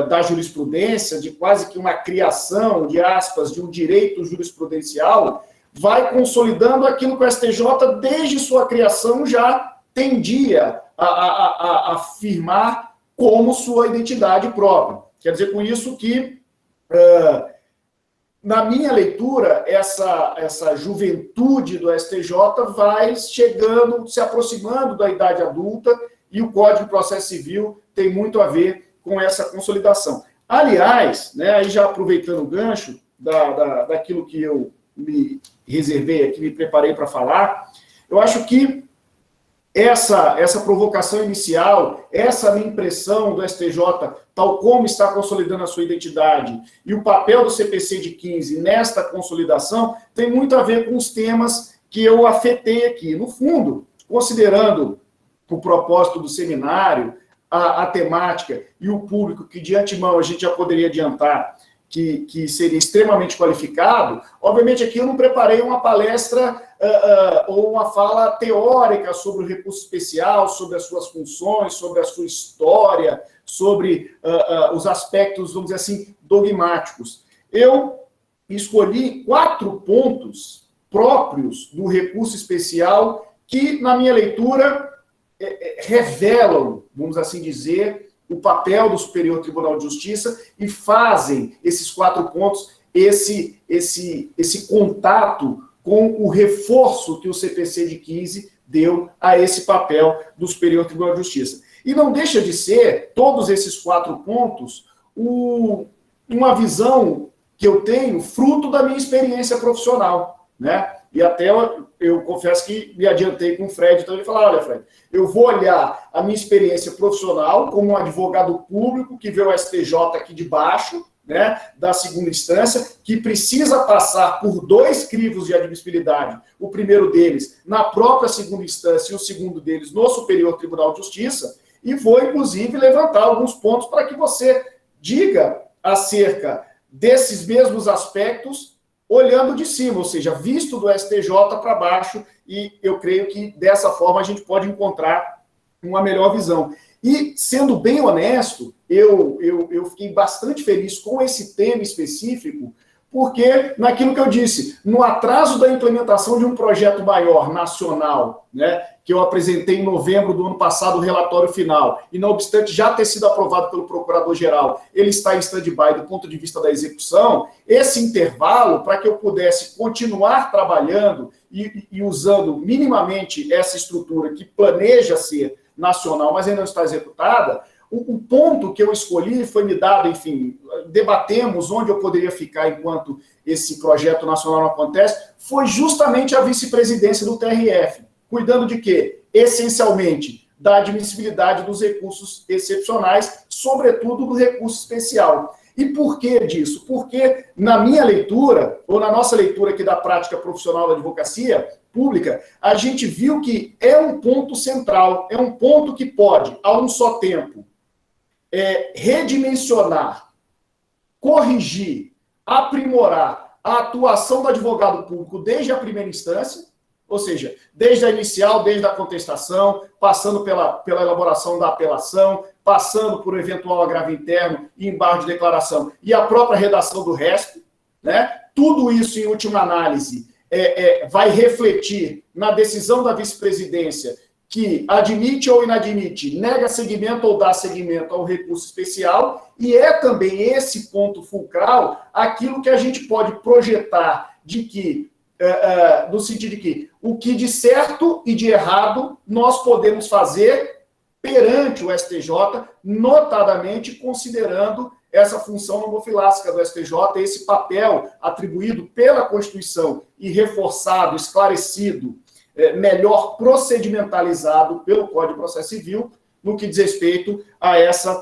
da jurisprudência, de quase que uma criação, de aspas, de um direito jurisprudencial, vai consolidando aquilo que o STJ, desde sua criação, já tendia a afirmar como sua identidade própria. Quer dizer, com isso que, na minha leitura, essa juventude do STJ vai chegando, se aproximando da idade adulta, e o Código de Processo Civil tem muito a ver com essa consolidação. Aliás, né, aí já aproveitando o gancho daquilo que eu me reservei aqui, me preparei para falar, eu acho que essa provocação inicial, essa minha impressão do STJ, tal como está consolidando a sua identidade, e o papel do CPC de 15 nesta consolidação, tem muito a ver com os temas que eu afetei aqui. No fundo, considerando o propósito do seminário, a temática e o público, que de antemão a gente já poderia adiantar que seria extremamente qualificado, obviamente aqui eu não preparei uma palestra ou uma fala teórica sobre o recurso especial, sobre as suas funções, sobre a sua história, sobre os aspectos, vamos dizer assim, dogmáticos. Eu escolhi 4 pontos próprios do recurso especial que, na minha leitura, revelam, vamos assim dizer, o papel do Superior Tribunal de Justiça e fazem esses 4 pontos, esse contato com o reforço que o CPC de 15 deu a esse papel do Superior Tribunal de Justiça. E não deixa de ser, todos esses 4 pontos, uma visão que eu tenho fruto da minha experiência profissional, né? E até eu confesso que me adiantei com o Fred, então ele falou, olha, Fred, eu vou olhar a minha experiência profissional como um advogado público que vê o STJ aqui de baixo, né, da segunda instância, que precisa passar por 2 crivos de admissibilidade, o primeiro deles na própria segunda instância e o segundo deles no Superior Tribunal de Justiça, e vou, inclusive, levantar alguns pontos para que você diga acerca desses mesmos aspectos olhando de cima, ou seja, visto do STJ para baixo, e eu creio que dessa forma a gente pode encontrar uma melhor visão. E, sendo bem honesto, eu fiquei bastante feliz com esse tema específico, porque, naquilo que eu disse, no atraso da implementação de um projeto maior, nacional, né, que eu apresentei em novembro do ano passado, o relatório final, e não obstante já ter sido aprovado pelo Procurador-Geral, ele está em stand-by do ponto de vista da execução, esse intervalo, para que eu pudesse continuar trabalhando e usando minimamente essa estrutura que planeja ser nacional, mas ainda não está executada, o ponto que eu escolhi foi me dado, enfim, debatemos onde eu poderia ficar enquanto esse projeto nacional não acontece, foi justamente a vice-presidência do TRF, cuidando de quê? Essencialmente, da admissibilidade dos recursos excepcionais, sobretudo do recurso especial. E por que disso? Porque na minha leitura, ou na nossa leitura aqui da prática profissional da advocacia pública, a gente viu que é um ponto central, é um ponto que pode, a um só tempo, redimensionar, corrigir, aprimorar a atuação do advogado público desde a primeira instância, ou seja, desde a inicial, desde a contestação, passando pela elaboração da apelação, passando por eventual agravo interno e embargo de declaração, e a própria redação do resto, né? Tudo isso, em última análise, vai refletir na decisão da vice-presidência que admite ou inadmite, nega seguimento ou dá seguimento ao recurso especial, e é também esse ponto fulcral aquilo que a gente pode projetar de que, no sentido de que o que de certo e de errado nós podemos fazer perante o STJ, notadamente considerando essa função nomofilásica do STJ, esse papel atribuído pela Constituição e reforçado, esclarecido, melhor procedimentalizado pelo Código de Processo Civil, no que diz respeito a essa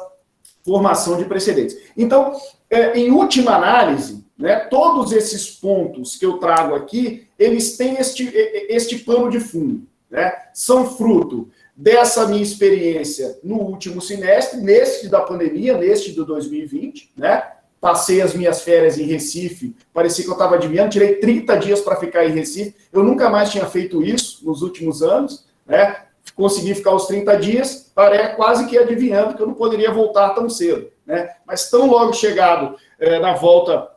formação de precedentes. Então, em última análise, né, todos esses pontos que eu trago aqui, eles têm este pano de fundo, né, são fruto dessa minha experiência no último semestre, neste da pandemia, neste de 2020, né? Passei as minhas férias em Recife, parecia que eu estava adivinhando, tirei 30 dias para ficar em Recife, eu nunca mais tinha feito isso nos últimos anos, né? Consegui ficar os 30 dias, quase que adivinhando que eu não poderia voltar tão cedo, né? Mas tão logo chegado na volta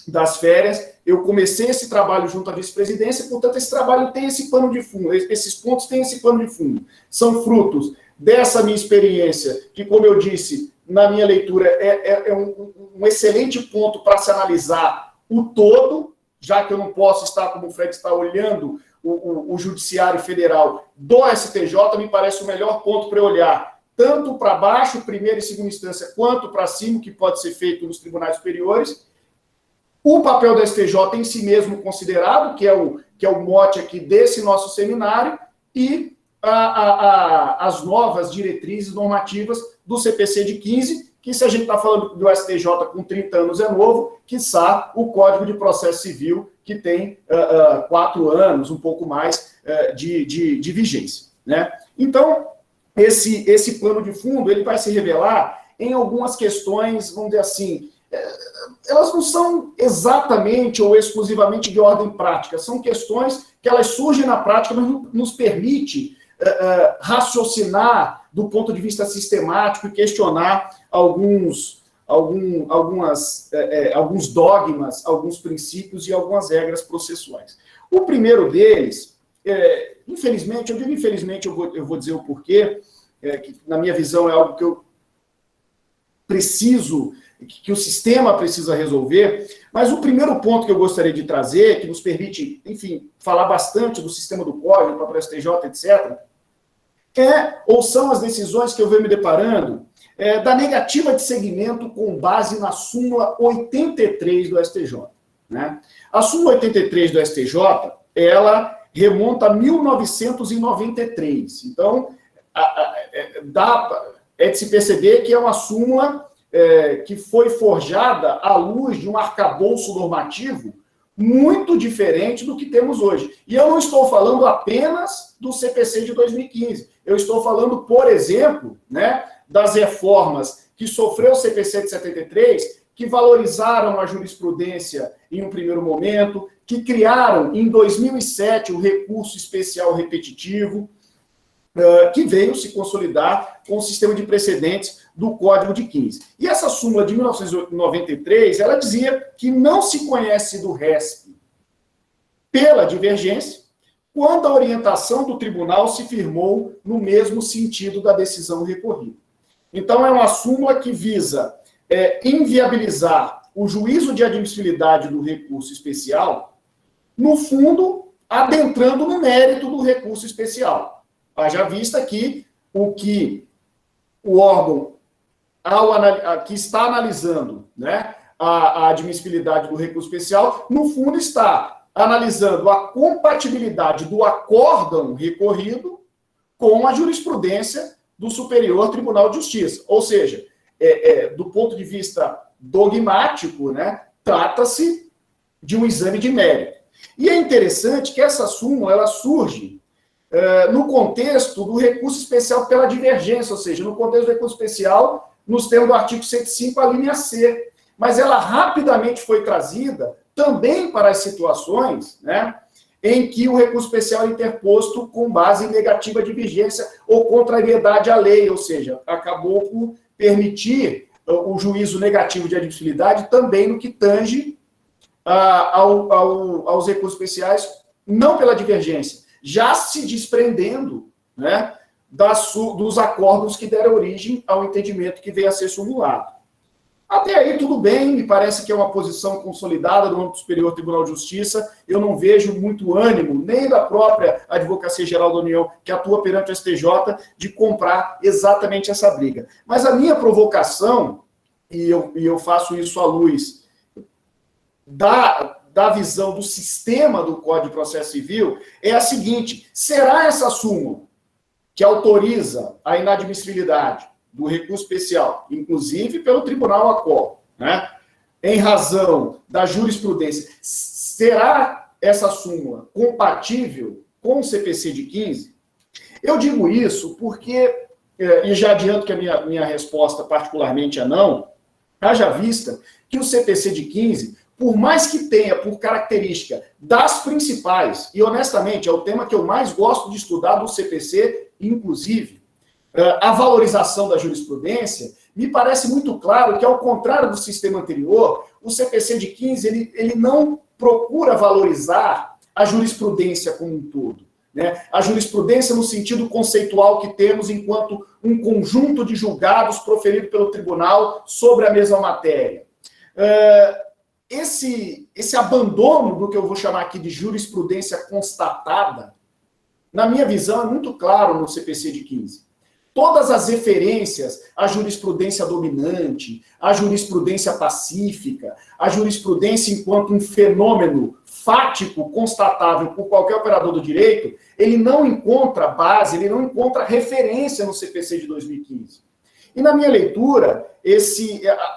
das férias, eu comecei esse trabalho junto à vice-presidência, portanto, esse trabalho tem esse pano de fundo, esses pontos têm esse pano de fundo. São frutos dessa minha experiência, que, como eu disse, na minha leitura, é um excelente ponto para se analisar o todo, já que eu não posso estar, como o Fred está, olhando o Judiciário Federal do STJ, me parece o melhor ponto para olhar, tanto para baixo, primeira e segunda instância, quanto para cima, que pode ser feito nos tribunais superiores. O papel do STJ em si mesmo considerado, que é o mote aqui desse nosso seminário, e as novas diretrizes normativas do CPC de 15, que se a gente está falando do STJ com 30 anos é novo, quiçá o Código de Processo Civil, que tem 4 anos, um pouco mais de vigência, né? Então, esse plano de fundo ele vai se revelar em algumas questões, vamos dizer assim, elas não são exatamente ou exclusivamente de ordem prática, são questões que elas surgem na prática, mas nos permite raciocinar do ponto de vista sistemático e questionar alguns dogmas, alguns princípios e algumas regras processuais. O primeiro deles, infelizmente, eu digo infelizmente, eu vou dizer o porquê, que na minha visão é algo que eu preciso, que o sistema precisa resolver, mas o primeiro ponto que eu gostaria de trazer, que nos permite, enfim, falar bastante do sistema do Código, para o STJ, etc., ou são as decisões que eu venho me deparando da negativa de segmento com base na súmula 83 do STJ. Né? A súmula 83 do STJ, ela remonta a 1993. Então, é de se perceber que é uma súmula que foi forjada à luz de um arcabouço normativo muito diferente do que temos hoje. E eu não estou falando apenas do CPC de 2015. Eu estou falando, por exemplo, né, das reformas que sofreu o CPC de 73, que valorizaram a jurisprudência em um primeiro momento, que criaram, em 2007, o recurso especial repetitivo, que veio se consolidar com o sistema de precedentes do Código de 15. E essa súmula de 1993, ela dizia que não se conhece do RESP pela divergência, quando a orientação do tribunal se firmou no mesmo sentido da decisão recorrida. Então, é uma súmula que visa inviabilizar o juízo de admissibilidade do recurso especial, no fundo, adentrando no mérito do recurso especial. Haja vista que o que o órgão que está analisando, né, a admissibilidade do recurso especial, no fundo está analisando a compatibilidade do acórdão recorrido com a jurisprudência do Superior Tribunal de Justiça. Ou seja, do ponto de vista dogmático, né, trata-se de um exame de mérito. E é interessante que essa súmula ela surge no contexto do recurso especial pela divergência, ou seja, no contexto do recurso especial, nos termos do artigo 105, a linha C. Mas ela rapidamente foi trazida também para as situações, né, em que o recurso especial é interposto com base em negativa de vigência ou contrariedade à lei, ou seja, acabou por permitir o juízo negativo de admissibilidade também no que tange aos recursos especiais, não pela divergência, já se desprendendo, né, dos acordos que deram origem ao entendimento que veio a ser simulado. Até aí, tudo bem, me parece que é uma posição consolidada do âmbito Superior Tribunal de Justiça. Eu não vejo muito ânimo, nem da própria Advocacia Geral da União, que atua perante o STJ, de comprar exatamente essa briga. Mas a minha provocação, e eu faço isso à luz da visão do sistema do Código de Processo Civil, é a seguinte: será essa súmula que autoriza a inadmissibilidade do recurso especial, inclusive pelo Tribunal ACOL, né, em razão da jurisprudência, será essa súmula compatível com o CPC de 15? Eu digo isso porque, e já adianto que a minha resposta particularmente é não, haja vista que o CPC de 15, por mais que tenha por característica das principais, e honestamente é o tema que eu mais gosto de estudar do CPC, inclusive, a valorização da jurisprudência, me parece muito claro que, ao contrário do sistema anterior, o CPC de 15 ele não procura valorizar a jurisprudência como um todo, né? A jurisprudência no sentido conceitual que temos enquanto um conjunto de julgados proferido pelo tribunal sobre a mesma matéria. Esse abandono do que eu vou chamar aqui de jurisprudência constatada, na minha visão, é muito claro no CPC de 15. Todas as referências à jurisprudência dominante, à jurisprudência pacífica, à jurisprudência enquanto um fenômeno fático, constatável por qualquer operador do direito, ele não encontra base, ele não encontra referência no CPC de 2015. E na minha leitura,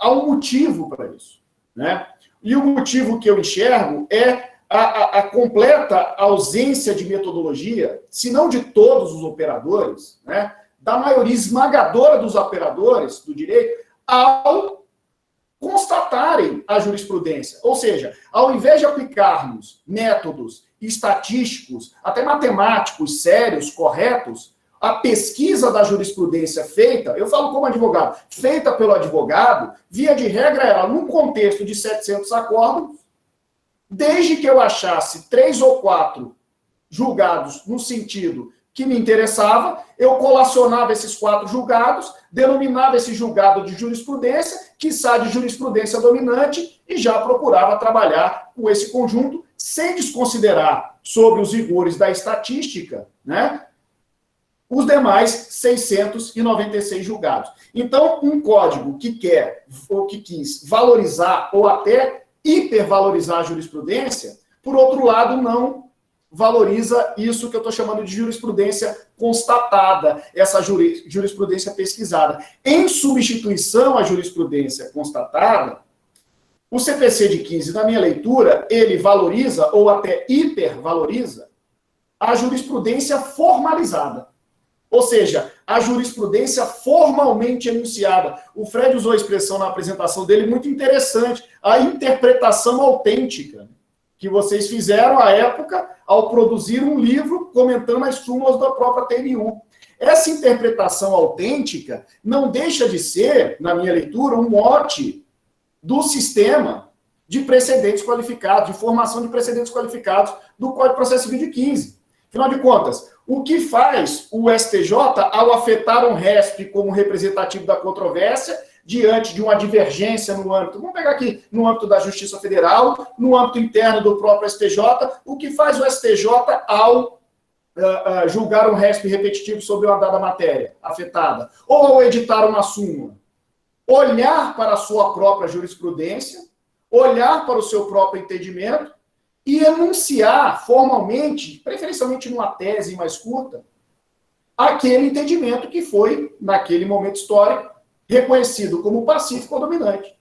há um motivo para isso, né? E o motivo que eu enxergo é a completa ausência de metodologia, se não de todos os operadores, né, da maioria esmagadora dos operadores do direito, ao constatarem a jurisprudência. Ou seja, ao invés de aplicarmos métodos estatísticos, até matemáticos, sérios, corretos, a pesquisa da jurisprudência feita, eu falo como advogado, feita pelo advogado, via de regra ela, num contexto de 700 acordos, desde que eu achasse 3 ou 4 julgados no sentido que me interessava, eu colacionava esses 4 julgados, denominava esse julgado de jurisprudência, quiçá de jurisprudência dominante, e já procurava trabalhar com esse conjunto, sem desconsiderar sobre os rigores da estatística, né, os demais 696 julgados. Então, um código que quer ou que quis valorizar ou até hipervalorizar a jurisprudência, por outro lado, não valoriza isso que eu estou chamando de jurisprudência constatada, essa jurisprudência pesquisada. Em substituição à jurisprudência constatada, o CPC de 15, na minha leitura, ele valoriza ou até hipervaloriza a jurisprudência formalizada. Ou seja, a jurisprudência formalmente enunciada. O Fred usou a expressão na apresentação dele muito interessante, a interpretação autêntica, que vocês fizeram à época ao produzir um livro comentando as súmulas da própria TNU. Essa interpretação autêntica não deixa de ser, na minha leitura, um mote do sistema de precedentes qualificados, de formação de precedentes qualificados do Código de Processo Civil de 15. Afinal de contas, o que faz o STJ ao afetar um RESP como representativo da controvérsia diante de uma divergência no âmbito, vamos pegar aqui, no âmbito da Justiça Federal, no âmbito interno do próprio STJ, o que faz o STJ ao julgar um RESP repetitivo sobre uma dada matéria afetada, ou ao editar uma súmula? Olhar para a sua própria jurisprudência, olhar para o seu próprio entendimento e enunciar formalmente, preferencialmente numa tese mais curta, aquele entendimento que foi, naquele momento histórico, reconhecido como pacífico ou dominante.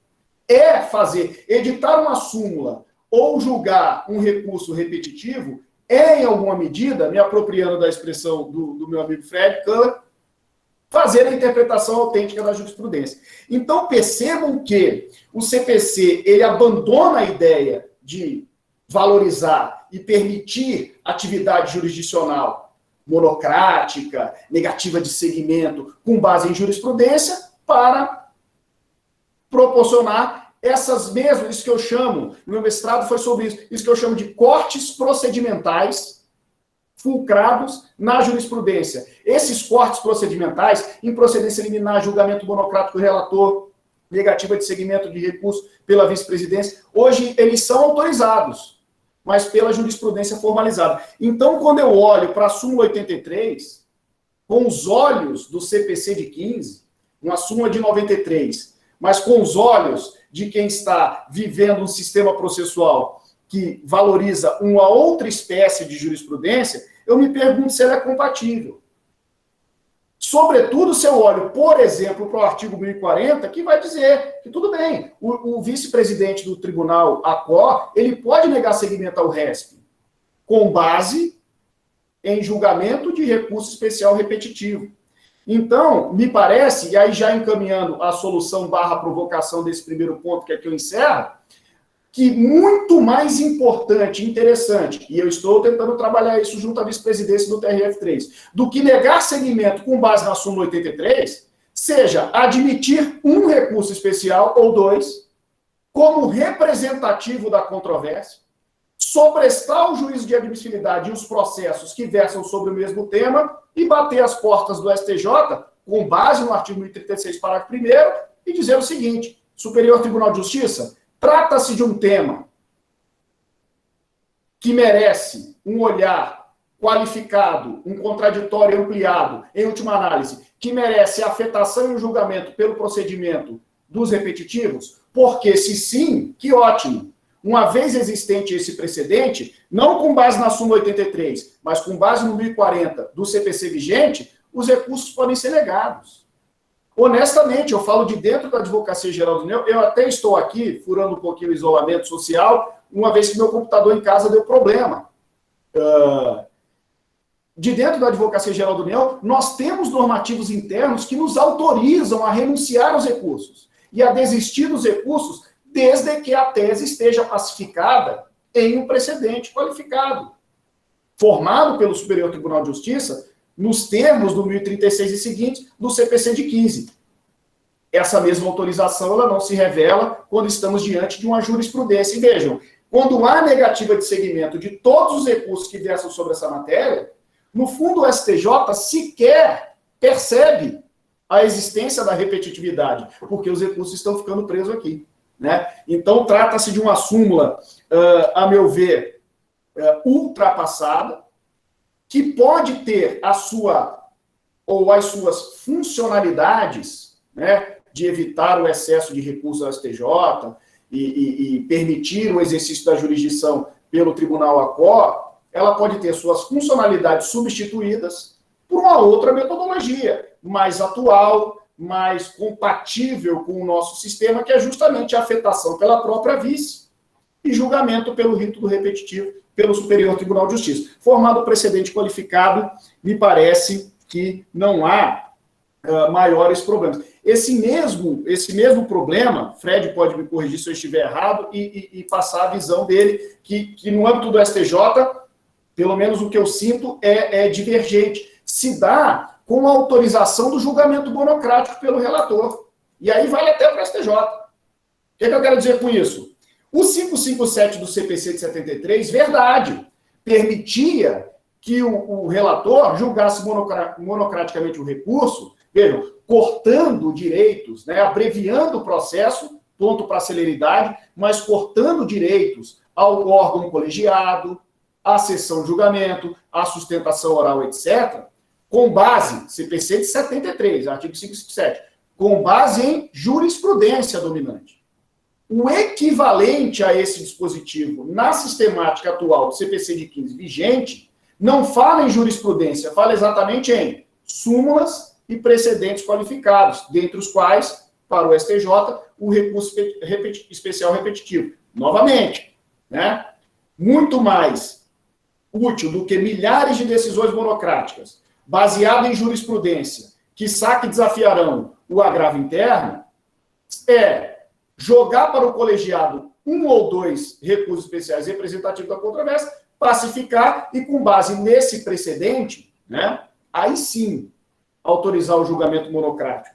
É fazer, editar uma súmula ou julgar um recurso repetitivo, é, em alguma medida, me apropriando da expressão do meu amigo Fred Kohler, fazer a interpretação autêntica da jurisprudência. Então, percebam que o CPC, ele abandona a ideia de valorizar e permitir atividade jurisdicional monocrática, negativa de segmento, com base em jurisprudência, para proporcionar essas mesmas, isso que eu chamo, no meu mestrado foi sobre isso que eu chamo de cortes procedimentais fulcrados na jurisprudência. Esses cortes procedimentais, improcedência liminar, julgamento monocrático do relator, negativa de segmento de recurso pela vice-presidência, hoje eles são autorizados, mas pela jurisprudência formalizada. Então, quando eu olho para a súmula 83, com os olhos do CPC de 15, uma súmula de 93, mas com os olhos de quem está vivendo um sistema processual que valoriza uma outra espécie de jurisprudência, eu me pergunto se ela é compatível. Sobretudo se eu olho, por exemplo, para o artigo 1040, que vai dizer que tudo bem, o vice-presidente do tribunal ACO, ele pode negar seguimento ao RESP, com base em julgamento de recurso especial repetitivo. Então, me parece, e aí já encaminhando a solução / provocação desse primeiro ponto, que é que eu encerro, que muito mais importante e interessante, e eu estou tentando trabalhar isso junto à vice-presidência do TRF3, do que negar seguimento com base na súmula 83, seja admitir um recurso especial ou dois, como representativo da controvérsia, sobrestar o juízo de admissibilidade e os processos que versam sobre o mesmo tema e bater as portas do STJ, com base no artigo 1036, parágrafo 1º, e dizer o seguinte: Superior Tribunal de Justiça, trata-se de um tema que merece um olhar qualificado, um contraditório ampliado, em última análise, que merece a afetação e o julgamento pelo procedimento dos repetitivos, porque se sim, que ótimo. Uma vez existente esse precedente, não com base na súmula 83, mas com base no 1040 do CPC vigente, os recursos podem ser negados. Honestamente, eu falo de dentro da Advocacia Geral da União, eu até estou aqui, furando um pouquinho o isolamento social, uma vez que meu computador em casa deu problema. De dentro da Advocacia Geral da União, nós temos normativos internos que nos autorizam a renunciar aos recursos e a desistir dos recursos desde que a tese esteja pacificada em um precedente qualificado, formado pelo Superior Tribunal de Justiça, nos termos do 1036 e seguintes do CPC de 15. Essa mesma autorização ela não se revela quando estamos diante de uma jurisprudência. E vejam, quando há negativa de seguimento de todos os recursos que versam sobre essa matéria, no fundo o STJ sequer percebe a existência da repetitividade, porque os recursos estão ficando presos aqui. Né? Então, trata-se de uma súmula, a meu ver, ultrapassada, que pode ter a sua ou as suas funcionalidades, né, de evitar o excesso de recursos ao STJ e permitir o exercício da jurisdição pelo Tribunal ACOR, ela pode ter suas funcionalidades substituídas por uma outra metodologia, mais atual, mais compatível com o nosso sistema, que é justamente a afetação pela própria vice e julgamento pelo rito do repetitivo pelo Superior Tribunal de Justiça. Formado o precedente qualificado, me parece que não há maiores problemas. Esse mesmo problema, Fred pode me corrigir se eu estiver errado, e passar a visão dele, que no âmbito do STJ, pelo menos o que eu sinto, é divergente. Se dá com a autorização do julgamento monocrático pelo relator. E aí vale até para o STJ. O que eu quero dizer com isso? O 557 do CPC de 73, verdade, permitia que o relator julgasse monocraticamente o recurso, vejam, cortando direitos, né, abreviando o processo, ponto para a celeridade, mas cortando direitos ao órgão colegiado, à sessão de julgamento, à sustentação oral, etc., com base, CPC de 73, artigo 557, com base em jurisprudência dominante. O equivalente a esse dispositivo na sistemática atual do CPC de 15 vigente não fala em jurisprudência, fala exatamente em súmulas e precedentes qualificados, dentre os quais, para o STJ, o recurso especial repetitivo. Novamente, né, muito mais útil do que milhares de decisões monocráticas, baseado em jurisprudência, que desafiarão o agravo interno, é jogar para o colegiado um ou dois recursos especiais representativos da controvérsia, pacificar e, com base nesse precedente, né, aí sim, autorizar o julgamento monocrático.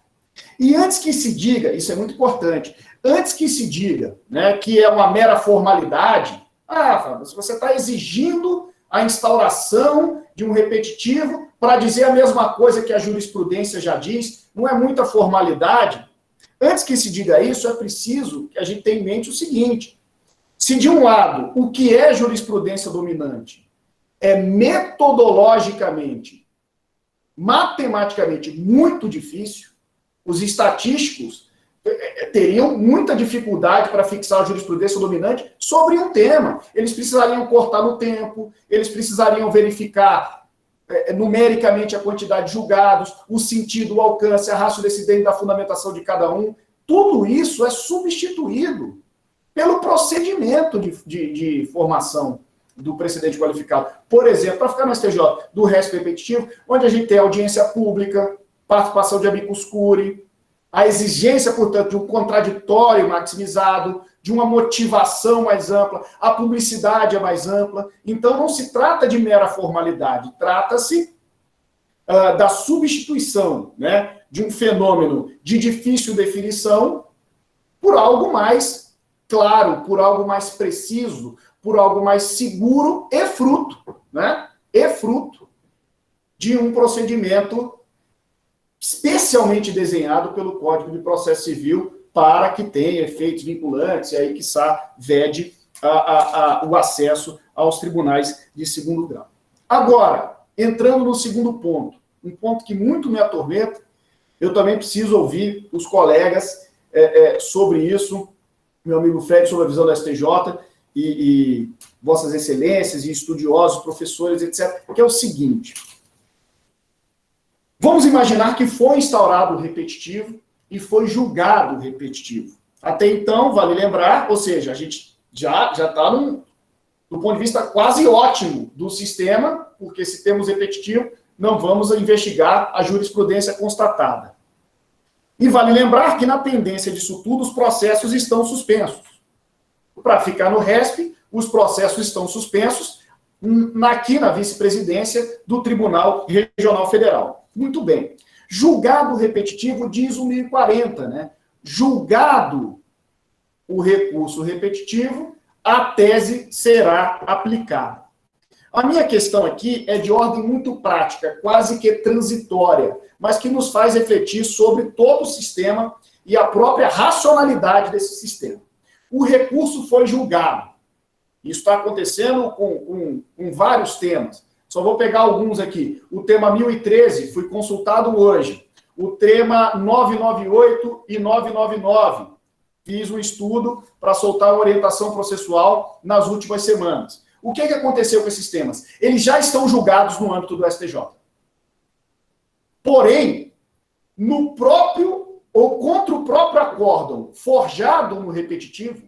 E antes que se diga, isso é muito importante, antes que se diga, né, que é uma mera formalidade, Fábio, se você está exigindo a instauração de um repetitivo para dizer a mesma coisa que a jurisprudência já diz, não é muita formalidade. Antes que se diga isso, é preciso que a gente tenha em mente o seguinte: se de um lado o que é jurisprudência dominante é metodologicamente, matematicamente muito difícil, os estatísticos teriam muita dificuldade para fixar a jurisprudência dominante sobre um tema. Eles precisariam cortar no tempo, eles precisariam verificar numericamente a quantidade de julgados, o sentido, o alcance, a ratio decidente da fundamentação de cada um. Tudo isso é substituído pelo procedimento de formação do precedente qualificado. Por exemplo, para ficar no STJ, do récio repetitivo, onde a gente tem audiência pública, participação de amicus curiae, a exigência, portanto, de um contraditório maximizado, de uma motivação mais ampla, a publicidade é mais ampla. Então, não se trata de mera formalidade, trata-se da substituição, né, de um fenômeno de difícil definição por algo mais claro, por algo mais preciso, por algo mais seguro e fruto, né, de um procedimento especialmente desenhado pelo Código de Processo Civil para que tenha efeitos vinculantes e aí, quiçá, vede o acesso aos tribunais de segundo grau. Agora, entrando no segundo ponto, um ponto que muito me atormenta, eu também preciso ouvir os colegas sobre isso, meu amigo Fred, sobre a visão da STJ e vossas excelências e estudiosos, professores, etc., que é o seguinte: vamos imaginar que foi instaurado o repetitivo e foi julgado o repetitivo. Até então, vale lembrar, ou seja, a gente já está do ponto de vista quase ótimo do sistema, porque se temos repetitivo, não vamos investigar a jurisprudência constatada. E vale lembrar que, na pendência disso tudo, os processos estão suspensos. Para ficar no RESP, os processos estão suspensos aqui na vice-presidência do Tribunal Regional Federal. Muito bem. Julgado o repetitivo, diz o 1040, né? Julgado o recurso repetitivo, a tese será aplicada. A minha questão aqui é de ordem muito prática, quase que transitória, mas que nos faz refletir sobre todo o sistema e a própria racionalidade desse sistema. O recurso foi julgado. Isso está acontecendo com vários temas. Só vou pegar alguns aqui. O tema 1013 foi consultado hoje. O tema 998 e 999. Fiz um estudo para soltar uma orientação processual nas últimas semanas. O que aconteceu com esses temas? Eles já estão julgados no âmbito do STJ. Porém, no próprio ou contra o próprio acórdão forjado no repetitivo,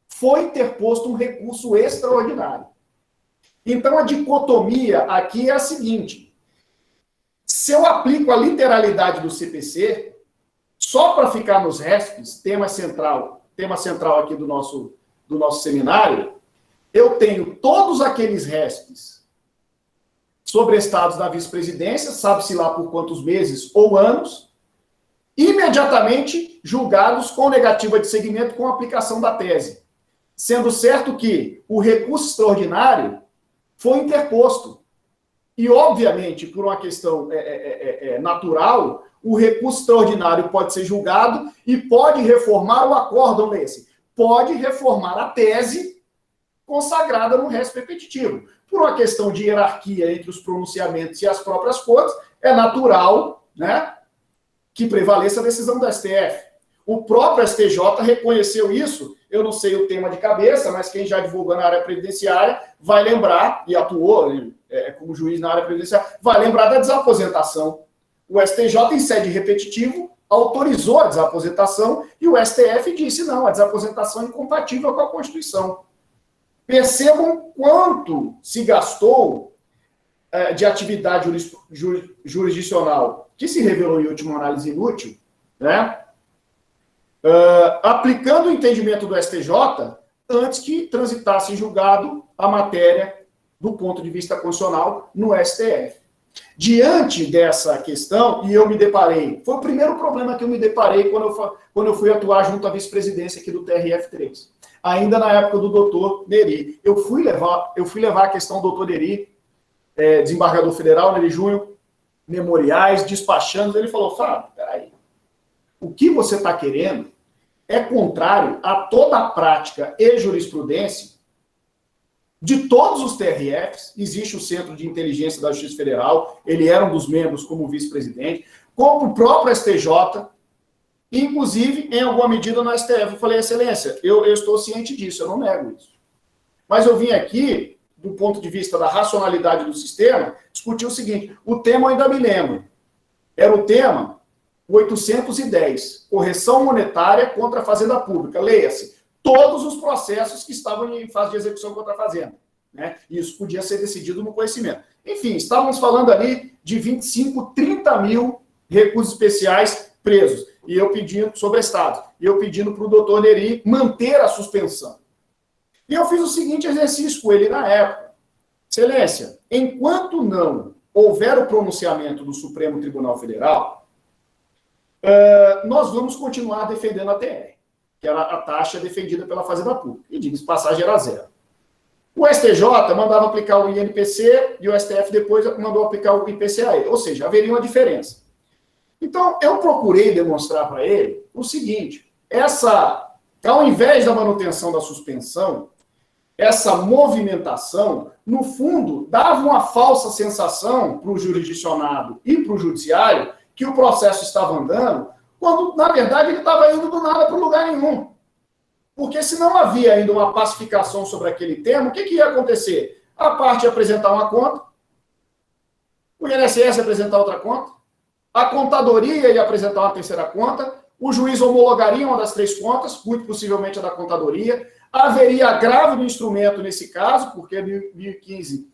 foi interposto um recurso extraordinário. Então, a dicotomia aqui é a seguinte: se eu aplico a literalidade do CPC, só para ficar nos RESPs, tema central aqui do nosso seminário, eu tenho todos aqueles RESPs sobrestados da vice-presidência, sabe-se lá por quantos meses ou anos, imediatamente julgados com negativa de seguimento com aplicação da tese. Sendo certo que o recurso extraordinário foi interposto. E, obviamente, por uma questão natural, o recurso extraordinário pode ser julgado e pode reformar o acórdão desse. Pode reformar a tese consagrada no RESP repetitivo. Por uma questão de hierarquia entre os pronunciamentos e as próprias cortes, é natural, né, que prevaleça a decisão do STF. O próprio STJ reconheceu isso. Eu não sei o tema de cabeça, mas quem já advogou na área previdenciária vai lembrar, e atuou como juiz na área previdenciária, vai lembrar da desaposentação. O STJ, em sede repetitivo, autorizou a desaposentação e o STF disse, não, a desaposentação é incompatível com a Constituição. Percebam quanto se gastou de atividade jurisdicional, que se revelou em última análise inútil, né? Aplicando o entendimento do STJ antes que transitasse em julgado a matéria do ponto de vista constitucional no STF. Diante dessa questão, e eu me deparei, foi o primeiro problema que eu me deparei quando eu fui atuar junto à vice-presidência aqui do TRF3, ainda na época do doutor Neri. Eu fui levar a questão do doutor Neri, desembargador federal, Neri Júnior, memoriais, despachando, ele falou, Fábio, peraí, o que você está querendo é contrário a toda a prática e jurisprudência de todos os TRFs. Existe o Centro de Inteligência da Justiça Federal, ele era um dos membros como vice-presidente, como o próprio STJ, inclusive, em alguma medida, no STF. Eu falei, excelência, eu estou ciente disso, eu não nego isso. Mas eu vim aqui, do ponto de vista da racionalidade do sistema, discutir o seguinte, o tema eu ainda me lembro, era o tema 810, correção monetária contra a Fazenda Pública. Leia-se, todos os processos que estavam em fase de execução contra a Fazenda. Né? Isso podia ser decidido no conhecimento. Enfim, estávamos falando ali de 25, 30 mil recursos especiais presos. E eu pedindo, sobrestados, e eu pedindo para o doutor Neri manter a suspensão. E eu fiz o seguinte exercício com ele na época. Excelência, enquanto não houver o pronunciamento do Supremo Tribunal Federal, nós vamos continuar defendendo a TR, que era a taxa defendida pela Fazenda Pública. E diga-se passagem, era zero. O STJ mandava aplicar o INPC e o STF depois mandou aplicar o IPCA. Ou seja, haveria uma diferença. Então, eu procurei demonstrar para ele o seguinte, ao invés da manutenção da suspensão, essa movimentação, no fundo, dava uma falsa sensação para o jurisdicionado e para o judiciário que o processo estava andando, quando, na verdade, ele estava indo do nada para lugar nenhum. Porque se não havia ainda uma pacificação sobre aquele tema, o que ia acontecer? A parte ia apresentar uma conta, o INSS ia apresentar outra conta, a contadoria ia apresentar uma terceira conta, o juiz homologaria uma das três contas, muito possivelmente a da contadoria, haveria agravo do instrumento nesse caso, porque 1015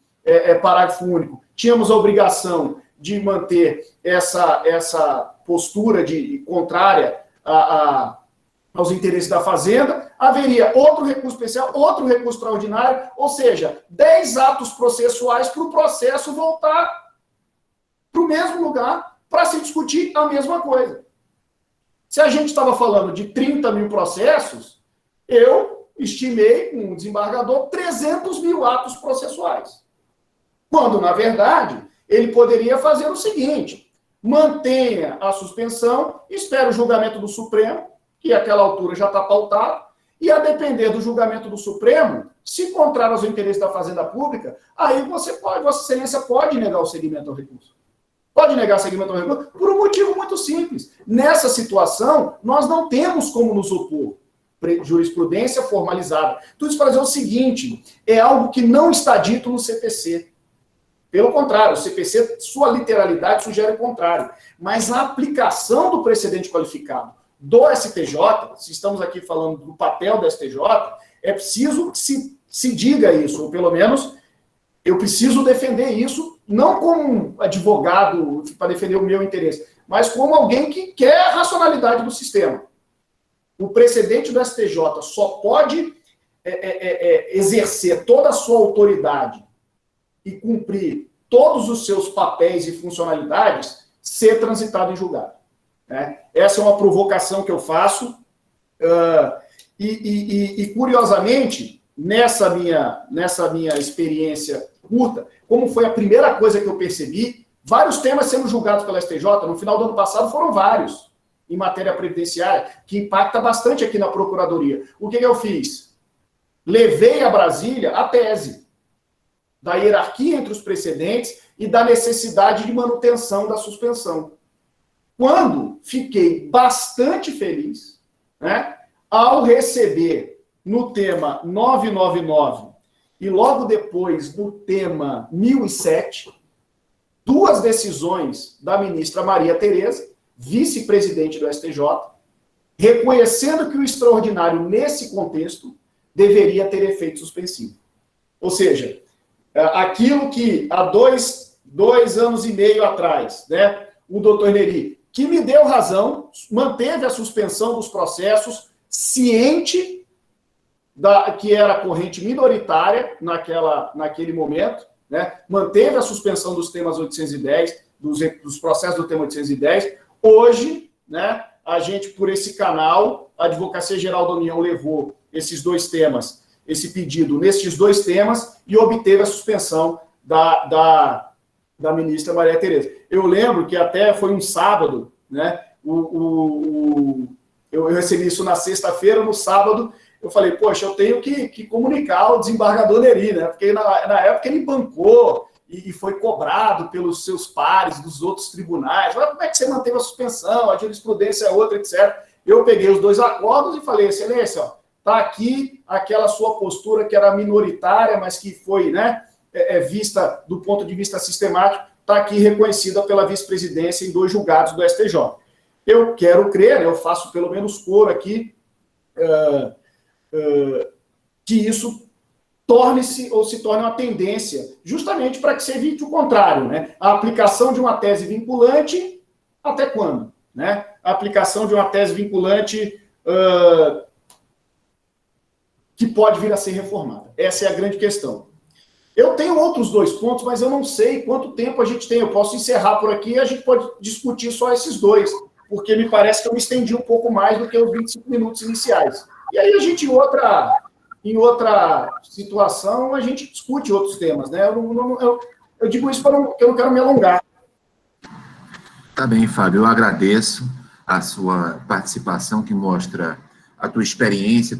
parágrafo único, tínhamos a obrigação de manter essa postura contrária aos interesses da Fazenda, haveria outro recurso especial, outro recurso extraordinário, ou seja, 10 atos processuais para o processo voltar para o mesmo lugar para se discutir a mesma coisa. Se a gente estava falando de 30 mil processos, eu estimei com o desembargador 300 mil atos processuais. Quando, na verdade, ele poderia fazer o seguinte, mantenha a suspensão, espera o julgamento do Supremo, que àquela altura já está pautado, E a depender do julgamento do Supremo, se contrário aos interesses da Fazenda Pública, aí Vossa Excelência pode negar o seguimento ao recurso. Pode negar o seguimento ao recurso por um motivo muito simples. Nessa situação, nós não temos como nos opor. Jurisprudência formalizada. Tudo isso para dizer o seguinte, é algo que não está dito no CPC. Pelo contrário, o CPC, sua literalidade sugere o contrário. Mas a aplicação do precedente qualificado do STJ, se estamos aqui falando do papel do STJ, é preciso que se diga isso, ou pelo menos eu preciso defender isso, não como um advogado para defender o meu interesse, mas como alguém que quer a racionalidade do sistema. O precedente do STJ só pode exercer toda a sua autoridade e cumprir todos os seus papéis e funcionalidades ser transitado em julgado. Né? Essa é uma provocação que eu faço e curiosamente, nessa minha experiência curta, como foi a primeira coisa que eu percebi, vários temas sendo julgados pela STJ, no final do ano passado foram vários, em matéria previdenciária, que impacta bastante aqui na Procuradoria. O que eu fiz? Levei a Brasília a tese da hierarquia entre os precedentes e da necessidade de manutenção da suspensão. Quando fiquei bastante feliz, né, ao receber no tema 999 e logo depois no tema 1007, duas decisões da ministra Maria Tereza, vice-presidente do STJ, reconhecendo que o extraordinário, nesse contexto, deveria ter efeito suspensivo. Ou seja, aquilo que há dois anos e meio atrás, né, o doutor Neri, que me deu razão, manteve a suspensão dos processos, ciente que era corrente minoritária naquele momento, né, manteve a suspensão dos temas 810, dos processos do tema 810. Hoje, né, a gente, por esse canal, a Advocacia Geral da União levou esses dois temas, esse pedido nesses dois temas e obteve a suspensão da ministra Maria Tereza. Eu lembro que até foi um sábado, né, eu recebi isso na sexta-feira, no sábado, eu falei, poxa, eu tenho que comunicar ao desembargador Neri, né, porque na época ele bancou e foi cobrado pelos seus pares dos outros tribunais. Mas como é que você manteve a suspensão, a jurisprudência é outra, etc. Eu peguei os dois acordos e falei, excelência, está aqui aquela sua postura que era minoritária, mas que foi, né, vista do ponto de vista sistemático, está aqui reconhecida pela vice-presidência em 2 julgados do STJ. Eu quero crer, né, eu faço pelo menos coro aqui, que isso torne-se ou se torne uma tendência, justamente para que se evite o contrário, né? A aplicação de uma tese vinculante, até quando? Né? A aplicação de uma tese vinculante que pode vir a ser reformada. Essa é a grande questão. Eu tenho outros 2 pontos, mas eu não sei quanto tempo a gente tem. Eu posso encerrar por aqui e a gente pode discutir só esses 2, porque me parece que eu me estendi um pouco mais do que os 25 minutos iniciais. E aí a gente, em outra situação, a gente discute outros temas, né? Eu digo isso porque eu não quero me alongar. Tá bem, Fábio, eu agradeço a sua participação, que mostra a tua experiência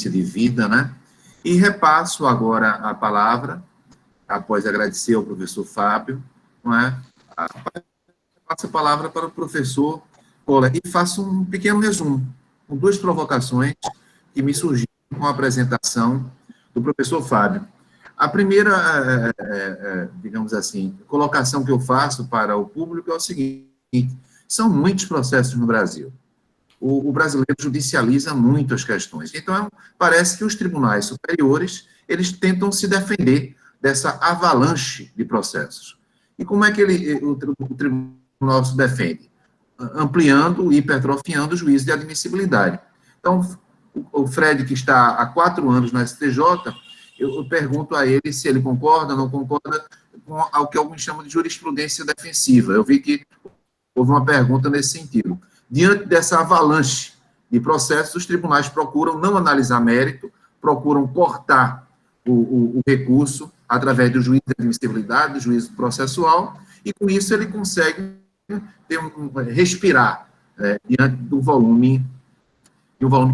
de vida, né? E repasso agora a palavra, após agradecer ao professor Fábio, não é? Passo a palavra para o professor Kohler e faço um pequeno resumo, com 2 provocações que me surgiram com a apresentação do professor Fábio. A primeira, digamos assim, colocação que eu faço para o público é o seguinte: são muitos processos no Brasil. O brasileiro judicializa muito as questões. Então, parece que os tribunais superiores, eles tentam se defender dessa avalanche de processos. E como é que o tribunal se defende? Ampliando e hipertrofiando o juízo de admissibilidade. Então, o Fred, que está há 4 anos na STJ, eu pergunto a ele se ele concorda ou não concorda com o que alguns chamam de jurisprudência defensiva. Eu vi que houve uma pergunta nesse sentido. Diante dessa avalanche de processos, os tribunais procuram não analisar mérito, procuram cortar o recurso através do juízo de admissibilidade, do juízo processual, e com isso ele consegue respirar diante de um volume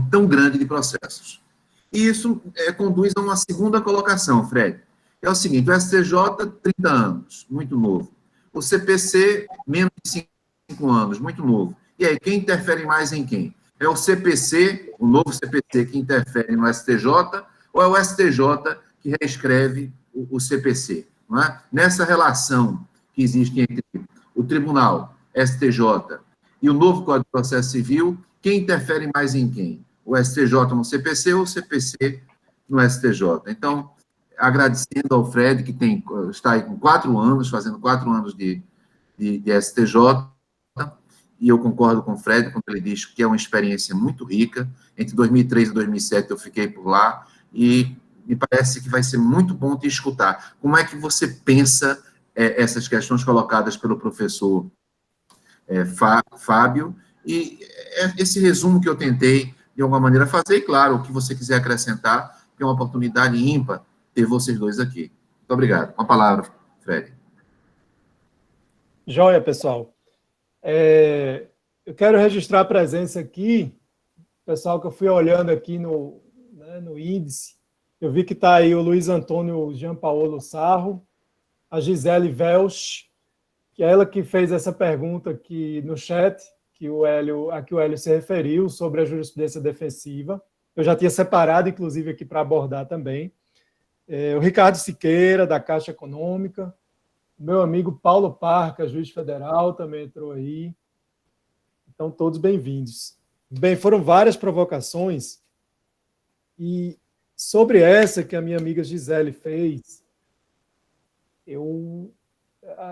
tão grande de processos. E isso conduz a uma segunda colocação, Fred. É o seguinte, o STJ, 30 anos, muito novo. O CPC, menos de 5 anos, muito novo. E aí, quem interfere mais em quem? É o CPC, o novo CPC, que interfere no STJ, ou é o STJ que reescreve o CPC? Não é? Nessa relação que existe entre o Tribunal, STJ, e o novo Código de Processo Civil, quem interfere mais em quem? O STJ no CPC ou o CPC no STJ? Então, agradecendo ao Fred, que está aí com 4 anos, fazendo 4 anos de STJ, e eu concordo com o Fred quando ele diz que é uma experiência muito rica. Entre 2003 e 2007 eu fiquei por lá, e me parece que vai ser muito bom te escutar. Como é que você pensa essas questões colocadas pelo professor Fábio, e esse resumo que eu tentei, de alguma maneira, fazer, e claro, o que você quiser acrescentar, que é uma oportunidade ímpar ter vocês dois aqui. Muito obrigado. Com a palavra, Fred. Joia, pessoal. Eu quero registrar a presença aqui, pessoal, que eu fui olhando aqui no índice, eu vi que está aí o Luiz Antônio Gianpaolo Sarro, a Gisele Welch, que é ela que fez essa pergunta aqui no chat, a que o Hélio se referiu, sobre a jurisprudência defensiva. Eu já tinha separado, inclusive, aqui para abordar também. O Ricardo Siqueira, da Caixa Econômica, meu amigo Paulo Parca, juiz federal, também entrou aí. Então, todos bem-vindos. Bem, foram várias provocações, e sobre essa que a minha amiga Gisele fez,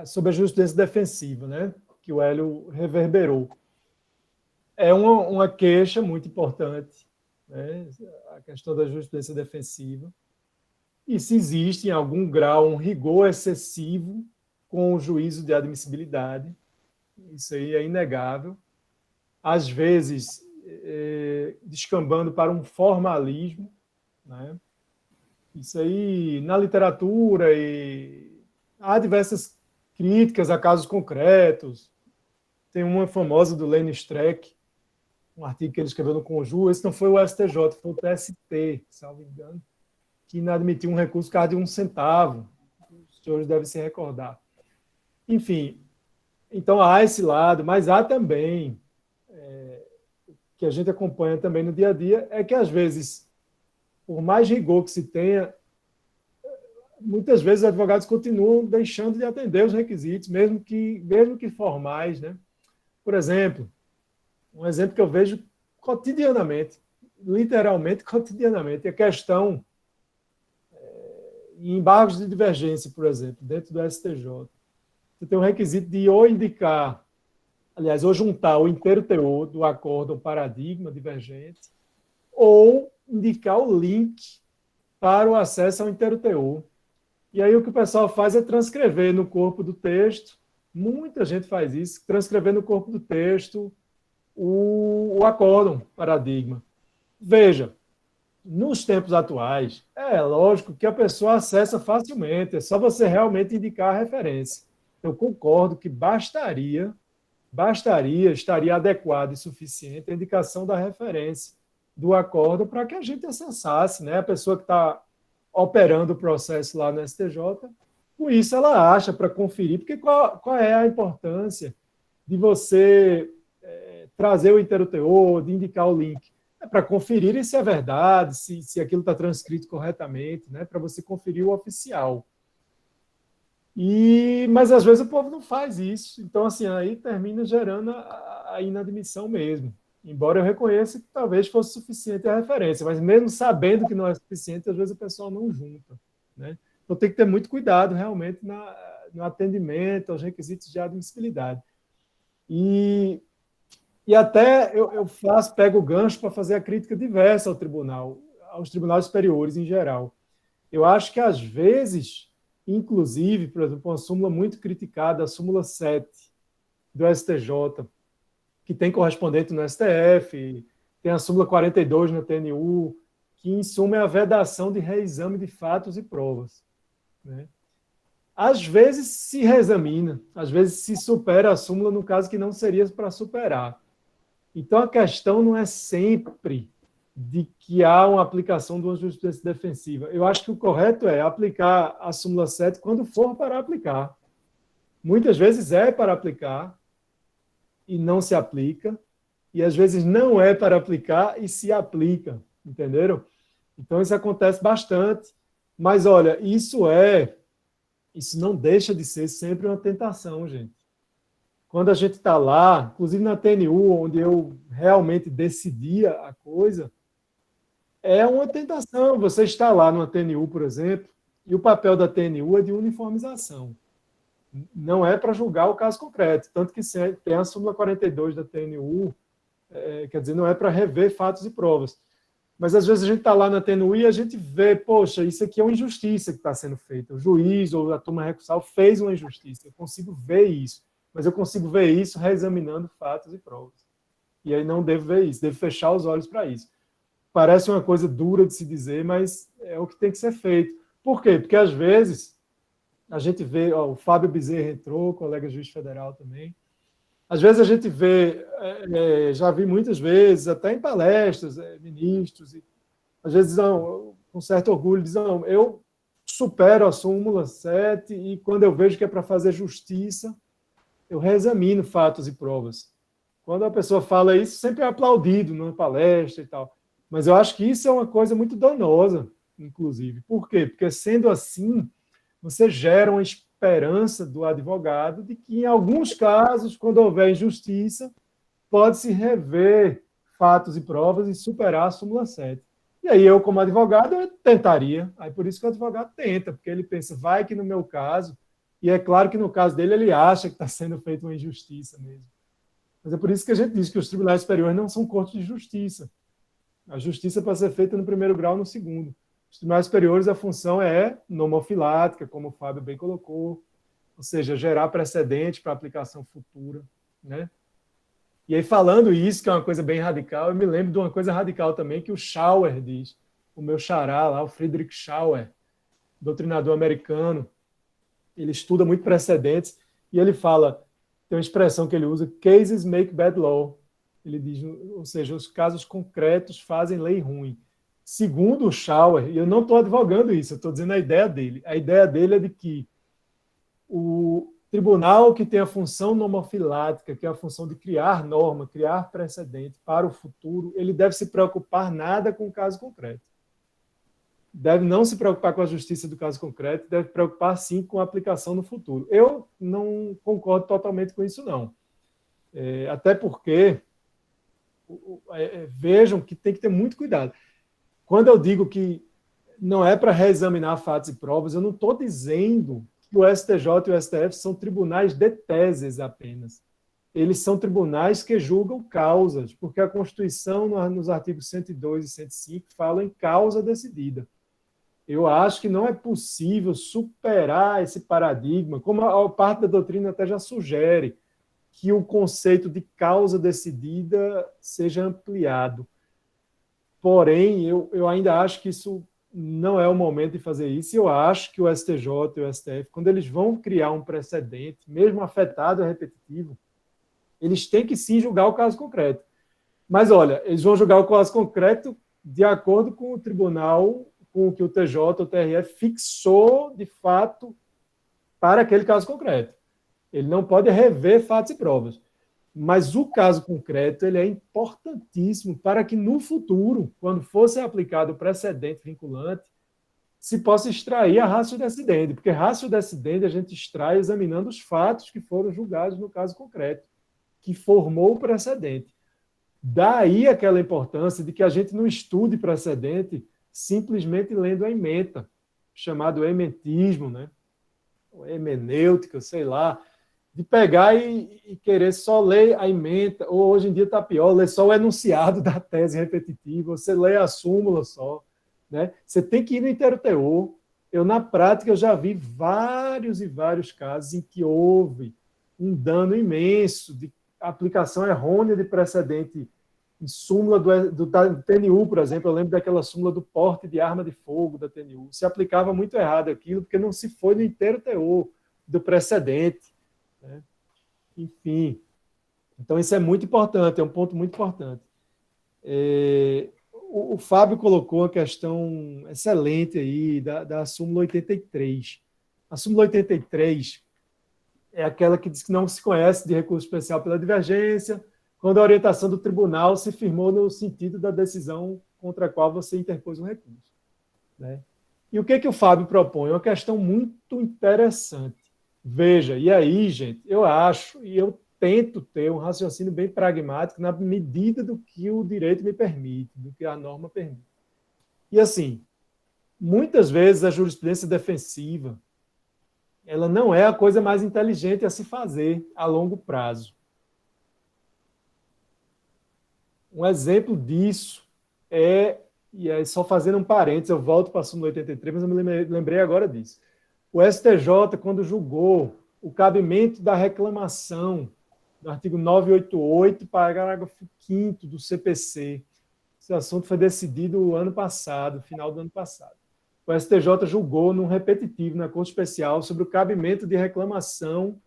sobre a jurisprudência defensiva, né, que o Hélio reverberou. É uma queixa muito importante, né, a questão da jurisprudência defensiva, e se existe, em algum grau, um rigor excessivo com o juízo de admissibilidade, isso aí é inegável, às vezes descambando para um formalismo, né? Isso aí, na literatura, há diversas críticas a casos concretos. Tem uma famosa do Lenny Streck, um artigo que ele escreveu no Conjur. Esse não foi o STJ, foi o TST, salvo engano, que inadmitiu um recurso por causa de 1 centavo. Os senhores devem se recordar. Enfim, então há esse lado, mas há também, que a gente acompanha também no dia a dia, é que às vezes, por mais rigor que se tenha, muitas vezes os advogados continuam deixando de atender os requisitos, mesmo que formais, né? Por exemplo, um exemplo que eu vejo cotidianamente, literalmente cotidianamente, é a questão em embargos de divergência, por exemplo, dentro do STJ. Você tem um requisito de ou indicar, aliás, ou juntar o inteiro teor do acordo ou paradigma divergente, ou indicar o link para o acesso ao inteiro teor. E aí o que o pessoal faz é transcrever no corpo do texto, muita gente faz isso, transcrever no corpo do texto o acórdão paradigma. Veja, nos tempos atuais, é lógico que a pessoa acessa facilmente, é só você realmente indicar a referência. Eu concordo que estaria adequado e suficiente a indicação da referência do acórdão para que a gente acessasse, né? A pessoa que está operando o processo lá no STJ, com isso ela acha para conferir, porque qual é a importância de você trazer o inteiro teor, de indicar o link? É para conferir se é verdade, se aquilo está transcrito corretamente, né? Para você conferir o oficial. Mas às vezes o povo não faz isso, então assim, aí termina gerando a inadmissão mesmo. Embora eu reconheça que talvez fosse suficiente a referência, mas mesmo sabendo que não é suficiente, às vezes o pessoal não junta, né? Então tem que ter muito cuidado realmente no atendimento aos requisitos de admissibilidade. E até eu pego o gancho para fazer a crítica diversa ao tribunal, aos tribunais superiores em geral. Eu acho que às vezes, inclusive, por exemplo, uma súmula muito criticada, a súmula 7 do STJ, que tem correspondente no STF, tem a súmula 42 na TNU, que, em suma, é a vedação de reexame de fatos e provas, né? Às vezes se reexamina, às vezes se supera a súmula no caso que não seria para superar. Então, a questão não é sempre de que há uma aplicação de uma jurisprudência defensiva. Eu acho que o correto é aplicar a súmula 7 quando for para aplicar. Muitas vezes é para aplicar e não se aplica, e às vezes não é para aplicar e se aplica, entenderam? Então isso acontece bastante, mas olha, isso não deixa de ser sempre uma tentação, gente. Quando a gente está lá, inclusive na TNU, onde eu realmente decidia a coisa, é uma tentação. Você está lá numa TNU, por exemplo, e o papel da TNU é de uniformização. Não é para julgar o caso concreto. Tanto que tem a súmula 42 da TNU, quer dizer, não é para rever fatos e provas. Mas às vezes a gente está lá na TNU e a gente vê, poxa, isso aqui é uma injustiça que está sendo feita. O juiz ou a turma recursal fez uma injustiça. Eu consigo ver isso. Mas eu consigo ver isso reexaminando fatos e provas. E aí não devo ver isso, devo fechar os olhos para isso. Parece uma coisa dura de se dizer, mas é o que tem que ser feito. Por quê? Porque às vezes a gente vê, o Fábio Bezerra entrou, colega juiz federal também. Às vezes a gente vê, já vi muitas vezes, até em palestras, ministros, e às vezes dizem, com certo orgulho, dizem, eu supero a súmula 7 e quando eu vejo que é para fazer justiça, eu reexamino fatos e provas. Quando a pessoa fala isso, sempre é aplaudido numa palestra e tal. Mas eu acho que isso é uma coisa muito danosa, inclusive. Por quê? Porque, sendo assim, você gera uma esperança do advogado de que, em alguns casos, quando houver injustiça, pode-se rever fatos e provas e superar a súmula 7. E aí eu, como advogado, eu tentaria. Aí por isso que o advogado tenta, porque ele pensa, vai que no meu caso, e é claro que no caso dele ele acha que está sendo feita uma injustiça mesmo. Mas é por isso que a gente diz que os tribunais superiores não são cortes de justiça. A justiça pode ser feita no primeiro grau ou no segundo. Os tribunais superiores, a função é nomofilática, como o Fábio bem colocou, ou seja, gerar precedente para aplicação futura, né? E aí, falando isso, que é uma coisa bem radical, eu me lembro de uma coisa radical também que o Schauer diz, o meu xará lá, o Friedrich Schauer, doutrinador americano, ele estuda muito precedentes, e ele fala, tem uma expressão que ele usa, cases make bad law. Ele diz, ou seja, os casos concretos fazem lei ruim. Segundo o Schauer, e eu não estou advogando isso, eu estou dizendo a ideia dele. A ideia dele é de que o tribunal que tem a função nomofilática, que é a função de criar norma, criar precedente para o futuro, ele deve se preocupar nada com o caso concreto. Deve não se preocupar com a justiça do caso concreto, deve preocupar, sim, com a aplicação no futuro. Eu não concordo totalmente com isso, não. Até porque, vejam que tem que ter muito cuidado. Quando eu digo que não é para reexaminar fatos e provas, eu não estou dizendo que o STJ e o STF são tribunais de teses apenas. Eles são tribunais que julgam causas, porque a Constituição, nos artigos 102 e 105, fala em causa decidida. Eu acho que não é possível superar esse paradigma, como a parte da doutrina até já sugere, que o conceito de causa decidida seja ampliado. Porém, eu ainda acho que isso não é o momento de fazer isso, e eu acho que o STJ e o STF, quando eles vão criar um precedente, mesmo afetado, repetitivo, eles têm que sim julgar o caso concreto. Mas, olha, eles vão julgar o caso concreto de acordo com o tribunal, com o que o TJ ou o TRF fixou, de fato, para aquele caso concreto. Ele não pode rever fatos e provas. Mas o caso concreto ele é importantíssimo para que, no futuro, quando fosse aplicado o precedente vinculante, se possa extrair a ratio decidendi, porque ratio decidendi a gente extrai examinando os fatos que foram julgados no caso concreto, que formou o precedente. Daí aquela importância de que a gente não estude precedente simplesmente lendo a ementa, chamado ementismo, né? Ou hemenêutica, sei lá, de pegar e querer só ler a ementa, ou hoje em dia está pior, ler só o enunciado da tese repetitiva, você lê a súmula só, né? Você tem que ir no inteiro teor. Eu, na prática, eu já vi vários e vários casos em que houve um dano imenso de aplicação errônea de precedente em súmula do TNU, por exemplo. Eu lembro daquela súmula do porte de arma de fogo da TNU. Se aplicava muito errado aquilo, porque não se foi no inteiro teor do precedente, né? Enfim, então isso é muito importante, é um ponto muito importante. o Fábio colocou uma questão excelente aí da súmula 83. A súmula 83 é aquela que diz que não se conhece de recurso especial pela divergência, quando a orientação do tribunal se firmou no sentido da decisão contra a qual você interpôs um recurso, né? E o que o Fábio propõe? É uma questão muito interessante. Veja, e aí, gente, eu acho, e eu tento ter um raciocínio bem pragmático na medida do que o direito me permite, do que a norma permite. E assim, muitas vezes a jurisprudência defensiva, ela não é a coisa mais inteligente a se fazer a longo prazo. Um exemplo disso e aí só fazendo um parênteses, eu volto para a súmula 83, mas eu me lembrei agora disso. O STJ, quando julgou o cabimento da reclamação do artigo 988, parágrafo 5º do CPC, esse assunto foi decidido ano passado, final do ano passado. O STJ julgou num repetitivo na Corte Especial sobre o cabimento de reclamação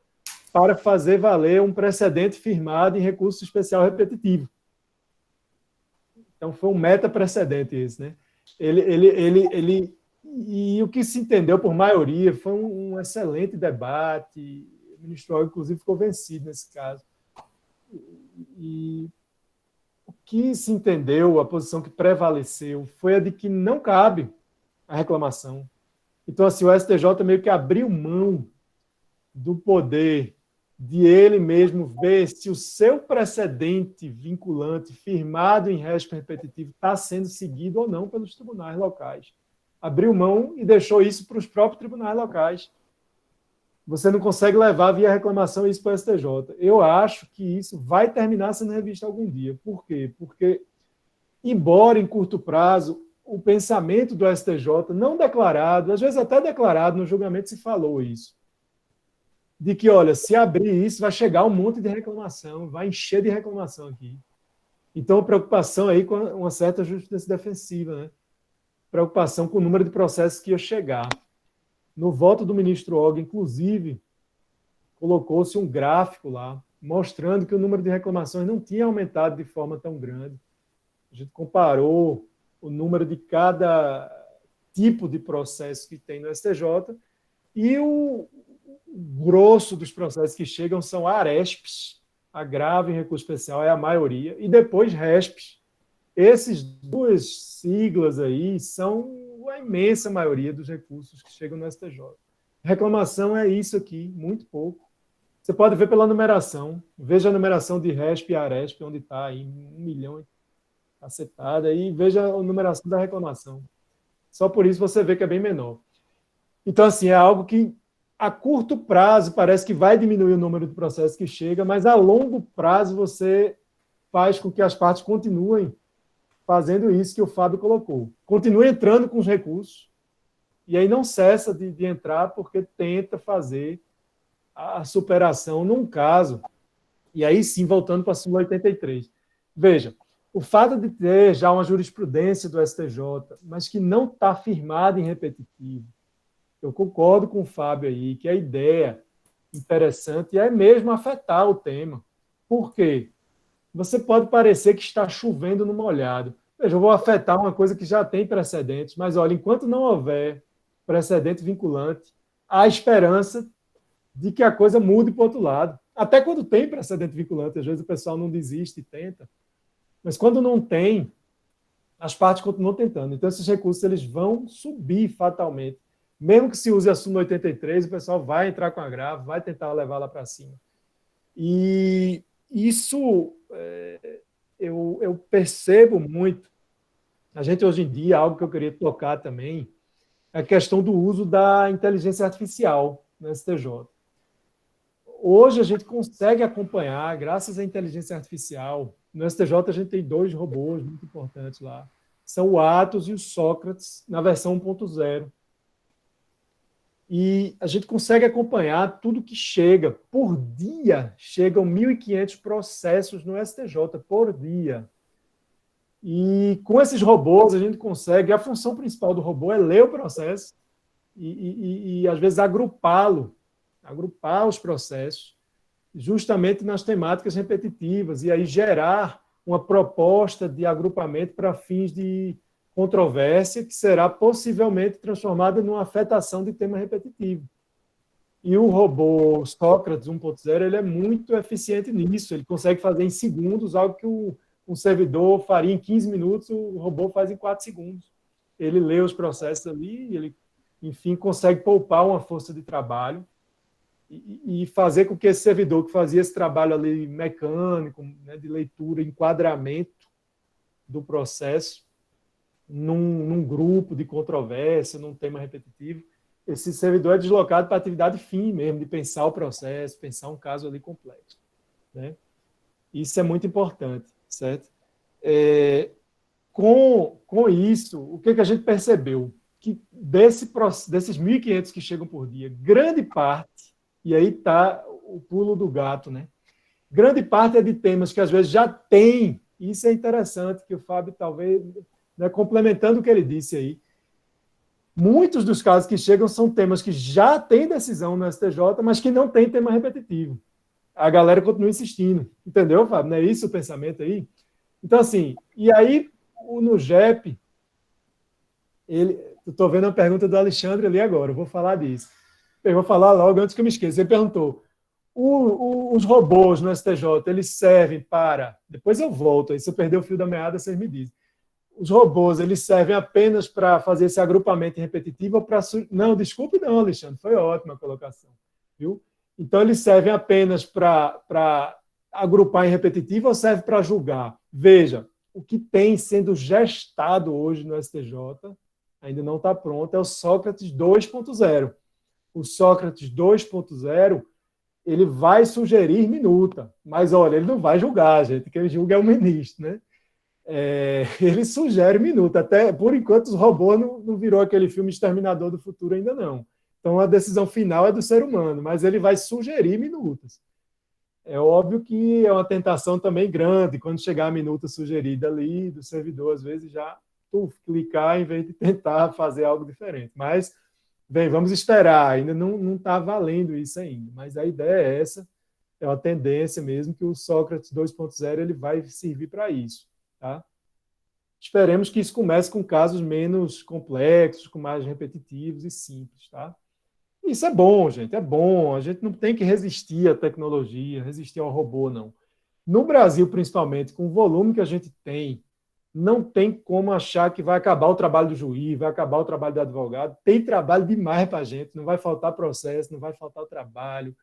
para fazer valer um precedente firmado em recurso especial repetitivo. Então, foi um meta-precedente esse, né? E o que se entendeu por maioria foi um excelente debate. O ministro Olga, inclusive, ficou vencido nesse caso. E o que se entendeu, a posição que prevaleceu, foi a de que não cabe a reclamação. Então, assim, o STJ meio que abriu mão do poder de ele mesmo ver se o seu precedente vinculante firmado em régimen repetitivo está sendo seguido ou não pelos tribunais locais. Abriu mão e deixou isso para os próprios tribunais locais. Você não consegue levar via reclamação isso para o STJ. Eu acho que isso vai terminar sendo revisto algum dia. Por quê? Porque, embora em curto prazo, o pensamento do STJ, não declarado, às vezes até declarado, no julgamento se falou isso, de que, olha, se abrir isso, vai chegar um monte de reclamação, vai encher de reclamação aqui. Então, preocupação aí com uma certa justiça defensiva, né? Preocupação com o número de processos que ia chegar. No voto do ministro Olga, inclusive, colocou-se um gráfico lá, mostrando que o número de reclamações não tinha aumentado de forma tão grande. A gente comparou o número de cada tipo de processo que tem no STJ e o grosso dos processos que chegam são ARESPs, agravo em recurso especial é a maioria, e depois RESPs. Essas duas siglas aí são a imensa maioria dos recursos que chegam no STJ. Reclamação é isso aqui, muito pouco. Você pode ver pela numeração. Veja a numeração de RESP e ARESP, onde está aí 1 milhão cacetada, e veja a numeração da reclamação. Só por isso você vê que é bem menor. Então, assim, é algo que a curto prazo parece que vai diminuir o número de processos que chega, mas a longo prazo você faz com que as partes continuem fazendo isso que o Fábio colocou. Continua entrando com os recursos, e aí não cessa de entrar porque tenta fazer a superação num caso. E aí sim, voltando para a súmula 83. Veja, o fato de ter já uma jurisprudência do STJ, mas que não está firmada em repetitivo, eu concordo com o Fábio aí, que a ideia interessante é mesmo afetar o tema. Por quê? Você pode parecer que está chovendo no molhado. Veja, eu vou afetar uma coisa que já tem precedentes, mas olha, enquanto não houver precedente vinculante, há esperança de que a coisa mude para o outro lado. Até quando tem precedente vinculante, às vezes o pessoal não desiste e tenta, mas quando não tem, as partes continuam tentando. Então, esses recursos eles vão subir fatalmente. Mesmo que se use a súmula 83, o pessoal vai entrar com agravo, vai tentar levar lá para cima. E isso eu percebo muito. A gente, hoje em dia, algo que eu queria tocar também, é a questão do uso da inteligência artificial no STJ. Hoje, a gente consegue acompanhar, graças à inteligência artificial, no STJ a gente tem 2 robôs muito importantes lá. São o Atos e o Sócrates, na versão 1.0. E a gente consegue acompanhar tudo que chega. Por dia, chegam 1.500 processos no STJ, por dia. E com esses robôs, a gente consegue... A função principal do robô é ler o processo e às vezes, agrupar os processos, justamente nas temáticas repetitivas, e aí gerar uma proposta de agrupamento para fins de controvérsia, que será possivelmente transformada numa afetação de tema repetitivo. E o robô Sócrates 1.0 ele é muito eficiente nisso, ele consegue fazer em segundos algo que um servidor faria em 15 minutos, o robô faz em 4 segundos. Ele lê os processos ali, ele, enfim, consegue poupar uma força de trabalho e fazer com que esse servidor que fazia esse trabalho ali mecânico, né, de leitura, enquadramento do processo, num grupo de controvérsia, num tema repetitivo, esse servidor é deslocado para a atividade fim mesmo, de pensar o processo, pensar um caso ali complexo, né? Isso é muito importante, certo? Com isso, o que a gente percebeu? Que desses 1.500 que chegam por dia, grande parte, e aí está o pulo do gato, né? Grande parte é de temas que às vezes já tem, isso é interessante, que o Fábio talvez, né, complementando o que ele disse aí, muitos dos casos que chegam são temas que já têm decisão no STJ, mas que não tem tema repetitivo. A galera continua insistindo. Entendeu, Fábio? Não é isso o pensamento aí? Então, assim, e aí, no JEP, estou vendo a pergunta do Alexandre ali agora, eu vou falar disso. Eu vou falar logo antes que eu me esqueça. Ele perguntou, os robôs no STJ, eles servem para... Depois eu volto, aí se eu perder o fio da meada, vocês me dizem. Os robôs, eles servem apenas para fazer esse agrupamento repetitivo ou para... Não, desculpe não, Alexandre, foi ótima a colocação. Viu? Então, eles servem apenas para agrupar em repetitivo ou serve para julgar? Veja, o que tem sendo gestado hoje no STJ, ainda não está pronto, é o Sócrates 2.0. O Sócrates 2.0, ele vai sugerir minuta, mas, olha, ele não vai julgar, gente, quem julga é o ministro, né? Ele sugere minuta, até por enquanto os robôs não virou aquele filme Exterminador do Futuro ainda não. Então a decisão final é do ser humano, mas ele vai sugerir minutas. É óbvio que é uma tentação também grande, quando chegar a minuta sugerida ali do servidor, às vezes já clicar em vez de tentar fazer algo diferente. Mas, bem, vamos esperar, ainda não está valendo isso ainda, mas a ideia é essa, é uma tendência mesmo que o Sócrates 2.0 ele vai servir para isso. Tá? Esperemos que isso comece com casos menos complexos, com mais repetitivos e simples. Tá? Isso é bom, gente, é bom. A gente não tem que resistir à tecnologia, resistir ao robô, não. No Brasil, principalmente, com o volume que a gente tem, não tem como achar que vai acabar o trabalho do juiz, vai acabar o trabalho do advogado. Tem trabalho demais para a gente, não vai faltar processo, não vai faltar trabalho.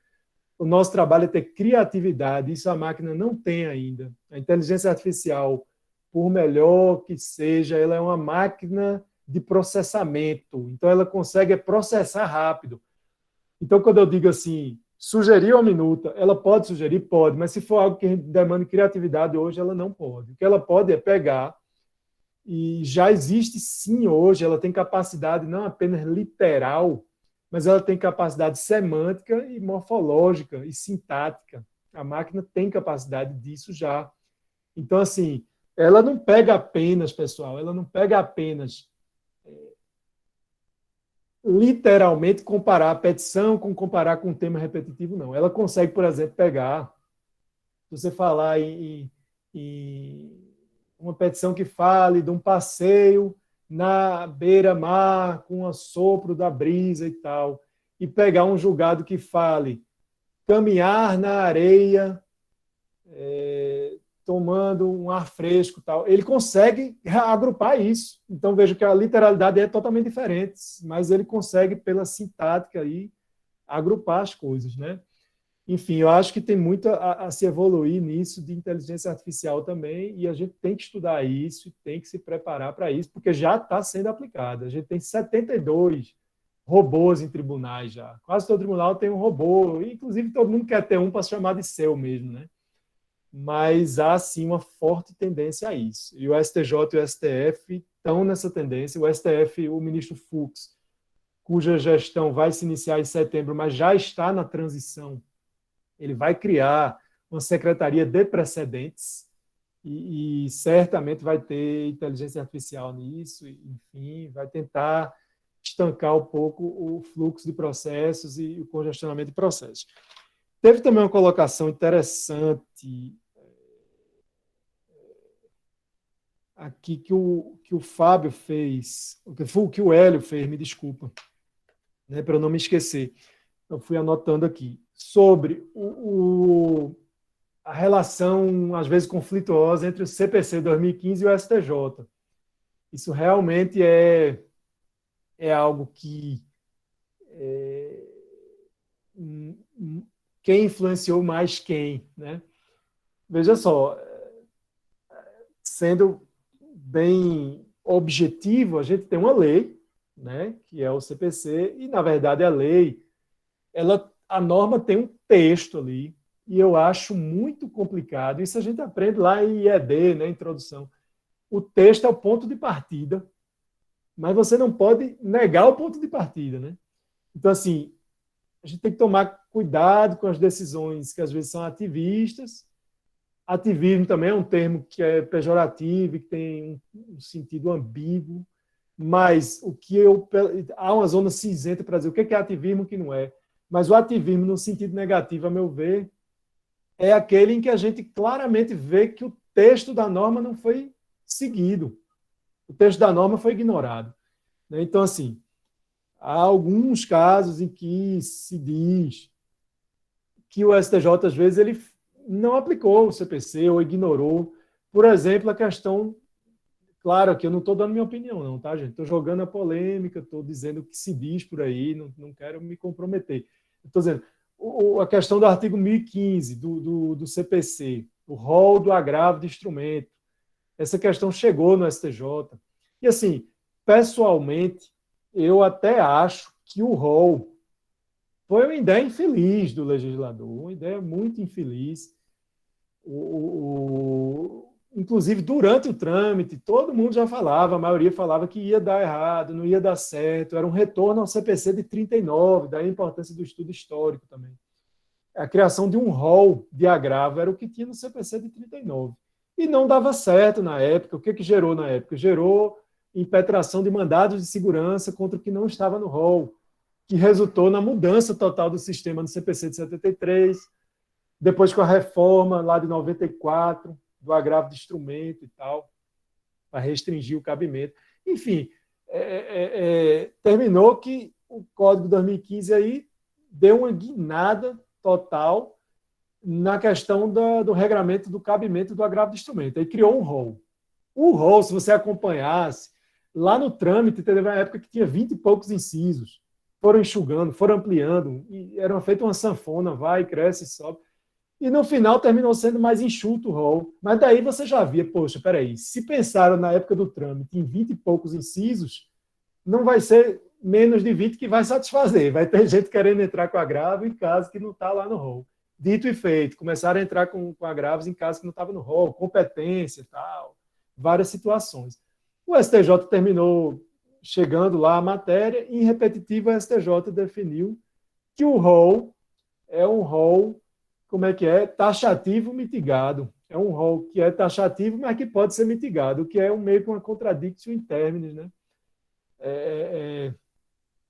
O nosso trabalho é ter criatividade, isso a máquina não tem ainda. A inteligência artificial, por melhor que seja, ela é uma máquina de processamento. Então, ela consegue processar rápido. Então, quando eu digo assim, sugerir uma minuta, ela pode sugerir? Pode, mas se for algo que demanda criatividade hoje, ela não pode. O que ela pode é pegar, e já existe sim hoje, ela tem capacidade não apenas literal, mas ela tem capacidade semântica e morfológica e sintática. A máquina tem capacidade disso já. Então, assim, ela não pega apenas, pessoal, ela não pega apenas literalmente comparar a petição comparar com um tema repetitivo, não. Ela consegue, por exemplo, pegar, se você falar em uma petição que fale de um passeio na beira-mar com o assopro da brisa e tal, e pegar um julgado que fale caminhar na areia, tomando um ar fresco e tal, ele consegue agrupar isso. Então, vejo que a literalidade é totalmente diferente, mas ele consegue, pela sintática, aí, agrupar as coisas, né? Enfim, eu acho que tem muito a se evoluir nisso de inteligência artificial também, e a gente tem que estudar isso e tem que se preparar para isso, porque já está sendo aplicado. A gente tem 72 robôs em tribunais já. Quase todo tribunal tem um robô, inclusive todo mundo quer ter um para se chamar de seu mesmo, né? Mas há, sim, uma forte tendência a isso. E o STJ e o STF estão nessa tendência. O STF, o ministro Fux, cuja gestão vai se iniciar em setembro, mas já está na transição, ele vai criar uma secretaria de precedentes e certamente vai ter inteligência artificial nisso, enfim, vai tentar estancar um pouco o fluxo de processos e o congestionamento de processos. Teve também uma colocação interessante aqui que o Fábio fez, que o Hélio fez, me desculpa, né, para eu não me esquecer. Eu fui anotando aqui, sobre a relação, às vezes, conflituosa entre o CPC 2015 e o STJ. Isso realmente é algo que quem influenciou mais quem, né? Veja só, sendo bem objetivo, a gente tem uma lei, né, que é o CPC, e, na verdade, a lei, a norma tem um texto ali, e eu acho muito complicado. Isso a gente aprende lá em IED, né, introdução. O texto é o ponto de partida, mas você não pode negar o ponto de partida, né? Então, assim, a gente tem que tomar cuidado com as decisões que às vezes são ativistas. Ativismo também é um termo que é pejorativo, que tem um sentido ambíguo, mas há uma zona cinzenta para dizer o que é ativismo e o que não é. Mas o ativismo, no sentido negativo, a meu ver, é aquele em que a gente claramente vê que o texto da norma não foi seguido. O texto da norma foi ignorado. Então, assim, há alguns casos em que se diz que o STJ, às vezes, ele não aplicou o CPC ou ignorou. Por exemplo, a questão... Claro que eu não estou dando minha opinião, não, tá, gente? Estou jogando a polêmica, estou dizendo o que se diz por aí, não quero me comprometer. Estou dizendo, a questão do artigo 1015 do CPC, o rol do agravo de instrumento, essa questão chegou no STJ. E, assim, pessoalmente, eu até acho que o rol foi uma ideia infeliz do legislador, uma ideia muito infeliz. Inclusive, durante o trâmite, todo mundo já falava, a maioria falava que ia dar errado, não ia dar certo, era um retorno ao CPC de 39, daí a importância do estudo histórico também. A criação de um rol de agravo era o que tinha no CPC de 39. E não dava certo na época. O que gerou na época? Gerou impetração de mandados de segurança contra o que não estava no rol, que resultou na mudança total do sistema no CPC de 73, depois com a reforma lá de 94, do agravo de instrumento e tal, para restringir o cabimento. Enfim, terminou que o Código 2015 aí deu uma guinada total na questão do regramento do cabimento do agravo de instrumento. Aí criou um rol. O rol, se você acompanhasse, lá no trâmite, teve uma época que tinha 20 e poucos incisos. Foram enxugando, foram ampliando, e era feita uma sanfona, vai, cresce, sobe. E no final terminou sendo mais enxuto o rol. Mas daí você já via, poxa, peraí, se pensaram na época do trâmite em 20 e poucos incisos, não vai ser menos de 20 que vai satisfazer. Vai ter gente querendo entrar com agravo em caso que não está lá no rol. Dito e feito, começaram a entrar com agravos em caso que não estava no rol, competência e tal, várias situações. O STJ terminou chegando lá a matéria, e em repetitivo o STJ definiu que o rol é um rol, como é que é? Taxativo mitigado. É um rol que é taxativo, mas que pode ser mitigado, o que é meio que uma contradiction in terminis, né?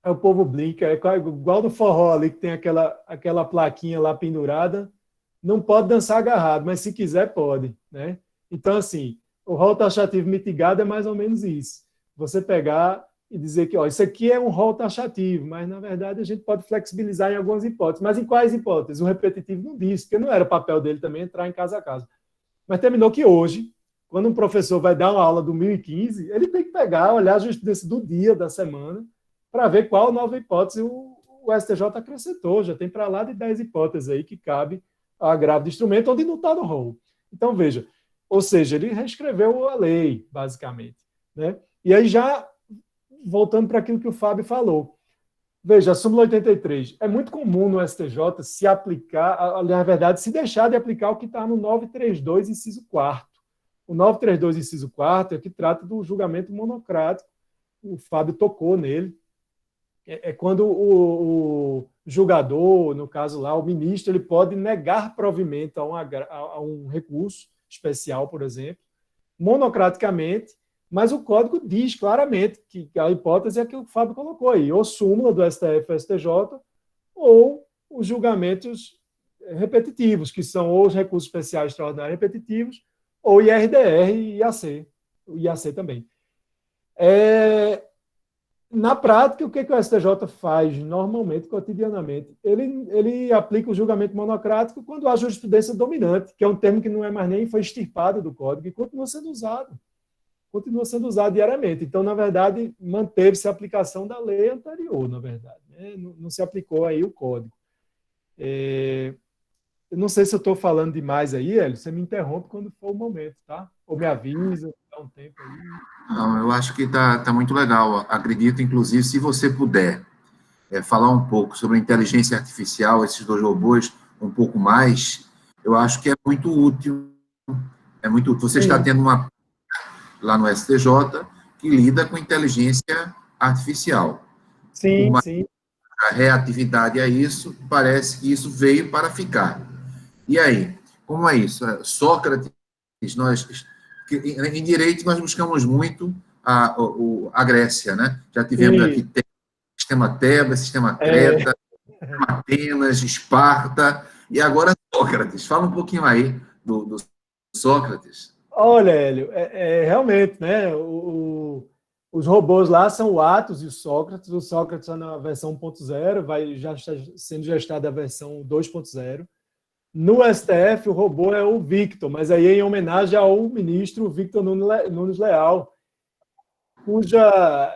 O povo brinca, é igual no forró ali, que tem aquela plaquinha lá pendurada, não pode dançar agarrado, mas se quiser pode, né? Então, assim, o rol taxativo mitigado é mais ou menos isso. Você pegar e dizer que, ó, isso aqui é um rol taxativo, mas, na verdade, a gente pode flexibilizar em algumas hipóteses. Mas em quais hipóteses? O repetitivo não disse, porque não era o papel dele também entrar em casa a casa. Mas terminou que hoje, quando um professor vai dar uma aula do 1015, ele tem que pegar, olhar a jurisprudência do dia, da semana, para ver qual nova hipótese o STJ acrescentou. Já tem para lá de 10 hipóteses aí que cabe ao agravo de instrumento, onde não está no rol. Então, veja, ou seja, ele reescreveu a lei, basicamente, né? E aí já, voltando para aquilo que o Fábio falou, veja, a súmula 83, é muito comum no STJ se aplicar, na verdade, se deixar de aplicar o que está no 932, inciso 4º. O 932, inciso 4º, é que trata do julgamento monocrático. O Fábio tocou nele. É quando o julgador, no caso lá, o ministro, ele pode negar provimento a um recurso especial, por exemplo, monocraticamente, mas o código diz claramente que a hipótese é que o Fábio colocou aí, ou súmula do STF ou STJ, ou os julgamentos repetitivos, que são ou os recursos especiais extraordinários repetitivos, ou IRDR e IAC. o IAC também. Na prática, o que o STJ faz normalmente, cotidianamente? Ele aplica o julgamento monocrático quando há jurisprudência dominante, que é um termo que não é mais nem foi extirpado do Código e continua sendo usado diariamente. Então, na verdade, manteve-se a aplicação da lei anterior, na verdade, né? Não se aplicou aí o Código. Eu não sei se eu estou falando demais aí, Hélio, você me interrompe quando for o momento, tá? Ou me avisa, dá um tempo aí. Não, eu acho que tá muito legal. Acredito, inclusive, se você puder falar um pouco sobre a inteligência artificial, esses dois robôs, um pouco mais, eu acho que é muito útil. É muito útil. Você está tendo uma lá no STJ que lida com inteligência artificial. Sim, sim. A reatividade a isso, parece que isso veio para ficar. E aí, como é isso? Sócrates, em direito, nós buscamos muito a Grécia, né? Já tivemos aqui sistema Tebas, sistema Creta, Atenas, Esparta, e agora Sócrates. Fala um pouquinho aí do Sócrates. Olha, Hélio, realmente, né? Os robôs lá são o Atos e o Sócrates. O Sócrates está na versão 1.0, já está sendo gestada a versão 2.0. No STF, o robô é o Victor, mas aí em homenagem ao ministro Victor Nunes Leal, cuja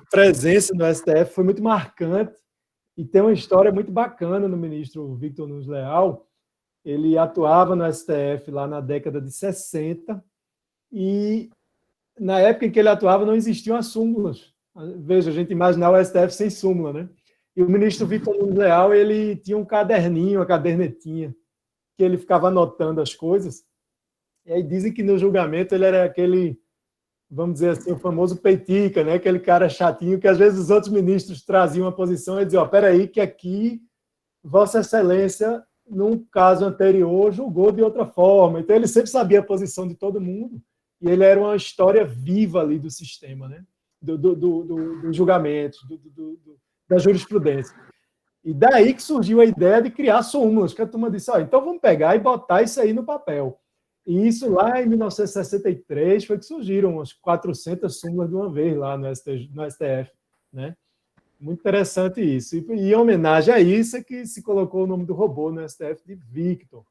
presença no STF foi muito marcante e tem uma história muito bacana no ministro Victor Nunes Leal. Ele atuava no STF lá na década de 60 e, na época em que ele atuava, não existiam as súmulas. Veja, a gente imaginar o STF sem súmula, né? E o ministro Victor Nunes Leal, ele tinha um caderninho, uma cadernetinha, que ele ficava anotando as coisas. E aí dizem que no julgamento ele era aquele, vamos dizer assim, o famoso peitica, né? Aquele cara chatinho que às vezes os outros ministros traziam uma posição e diziam, peraí, que aqui Vossa Excelência, num caso anterior, julgou de outra forma. Então ele sempre sabia a posição de todo mundo e ele era uma história viva ali do sistema, né? Do julgamento, da jurisprudência. E daí que surgiu a ideia de criar súmulas, que a turma disse, então vamos pegar e botar isso aí no papel. E isso lá em 1963 foi que surgiram umas 400 súmulas de uma vez lá no STF, né? Muito interessante isso. E em homenagem a isso é que se colocou o nome do robô no STF de Victor.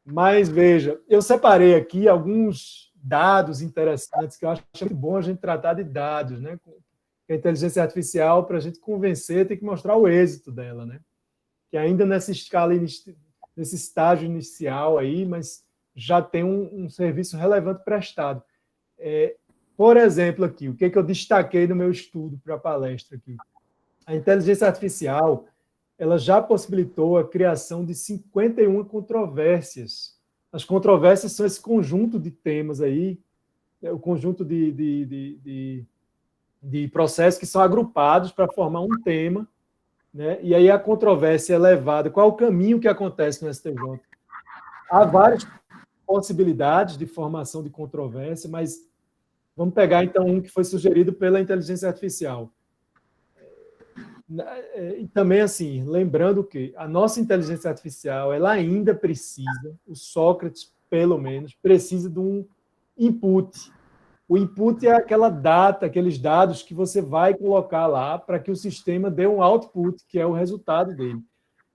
Mas veja, eu separei aqui alguns dados interessantes que eu acho muito bom a gente tratar de dados, né? A inteligência artificial, para a gente convencer, tem que mostrar o êxito dela, né? Que ainda nessa escala, nesse estágio inicial aí, mas já tem um serviço relevante prestado. Por exemplo, aqui, o que eu destaquei no meu estudo para a palestra aqui? A inteligência artificial, ela já possibilitou a criação de 51 controvérsias. As controvérsias são esse conjunto de temas aí, o conjunto de processos que são agrupados para formar um tema, né? E aí a controvérsia é levada. Qual é o caminho que acontece no STJ? Há várias possibilidades de formação de controvérsia, mas vamos pegar então um que foi sugerido pela inteligência artificial. E também, assim, lembrando que a nossa inteligência artificial, ela ainda precisa, o Sócrates, pelo menos, precisa de um input. O input é aquela data, aqueles dados que você vai colocar lá para que o sistema dê um output, que é o resultado dele.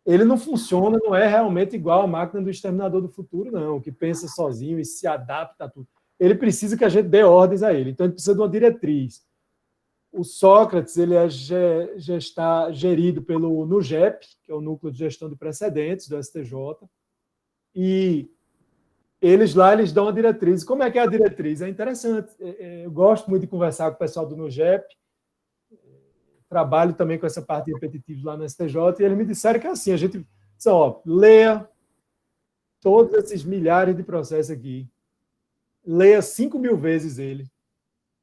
Ele não funciona, não é realmente igual à máquina do Exterminador do Futuro, não, que pensa sozinho e se adapta a tudo. Ele precisa que a gente dê ordens a ele, então ele precisa de uma diretriz. O Sócrates, ele já está gerido pelo NUGEP, que é o Núcleo de Gestão de Precedentes do STJ, e eles dão a diretriz. Como é que é a diretriz? É interessante. Eu gosto muito de conversar com o pessoal do NUGEP, trabalho também com essa parte de repetitivos lá no STJ, e eles me disseram que é assim, a gente leia todos esses milhares de processos aqui, leia 5.000 vezes ele,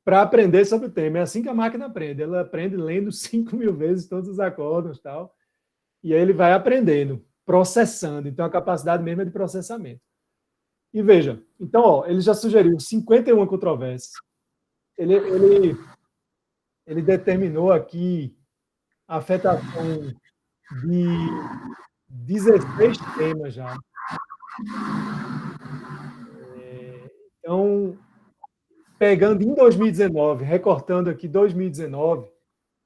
para aprender sobre o tema. É assim que a máquina aprende. Ela aprende lendo 5.000 vezes todos os acordos e tal, e aí ele vai aprendendo, processando. Então, a capacidade mesmo é de processamento. E veja, então, ele já sugeriu 51 controvérsias. Ele determinou aqui a afetação de 16 temas já. Então, pegando em 2019, recortando aqui 2019,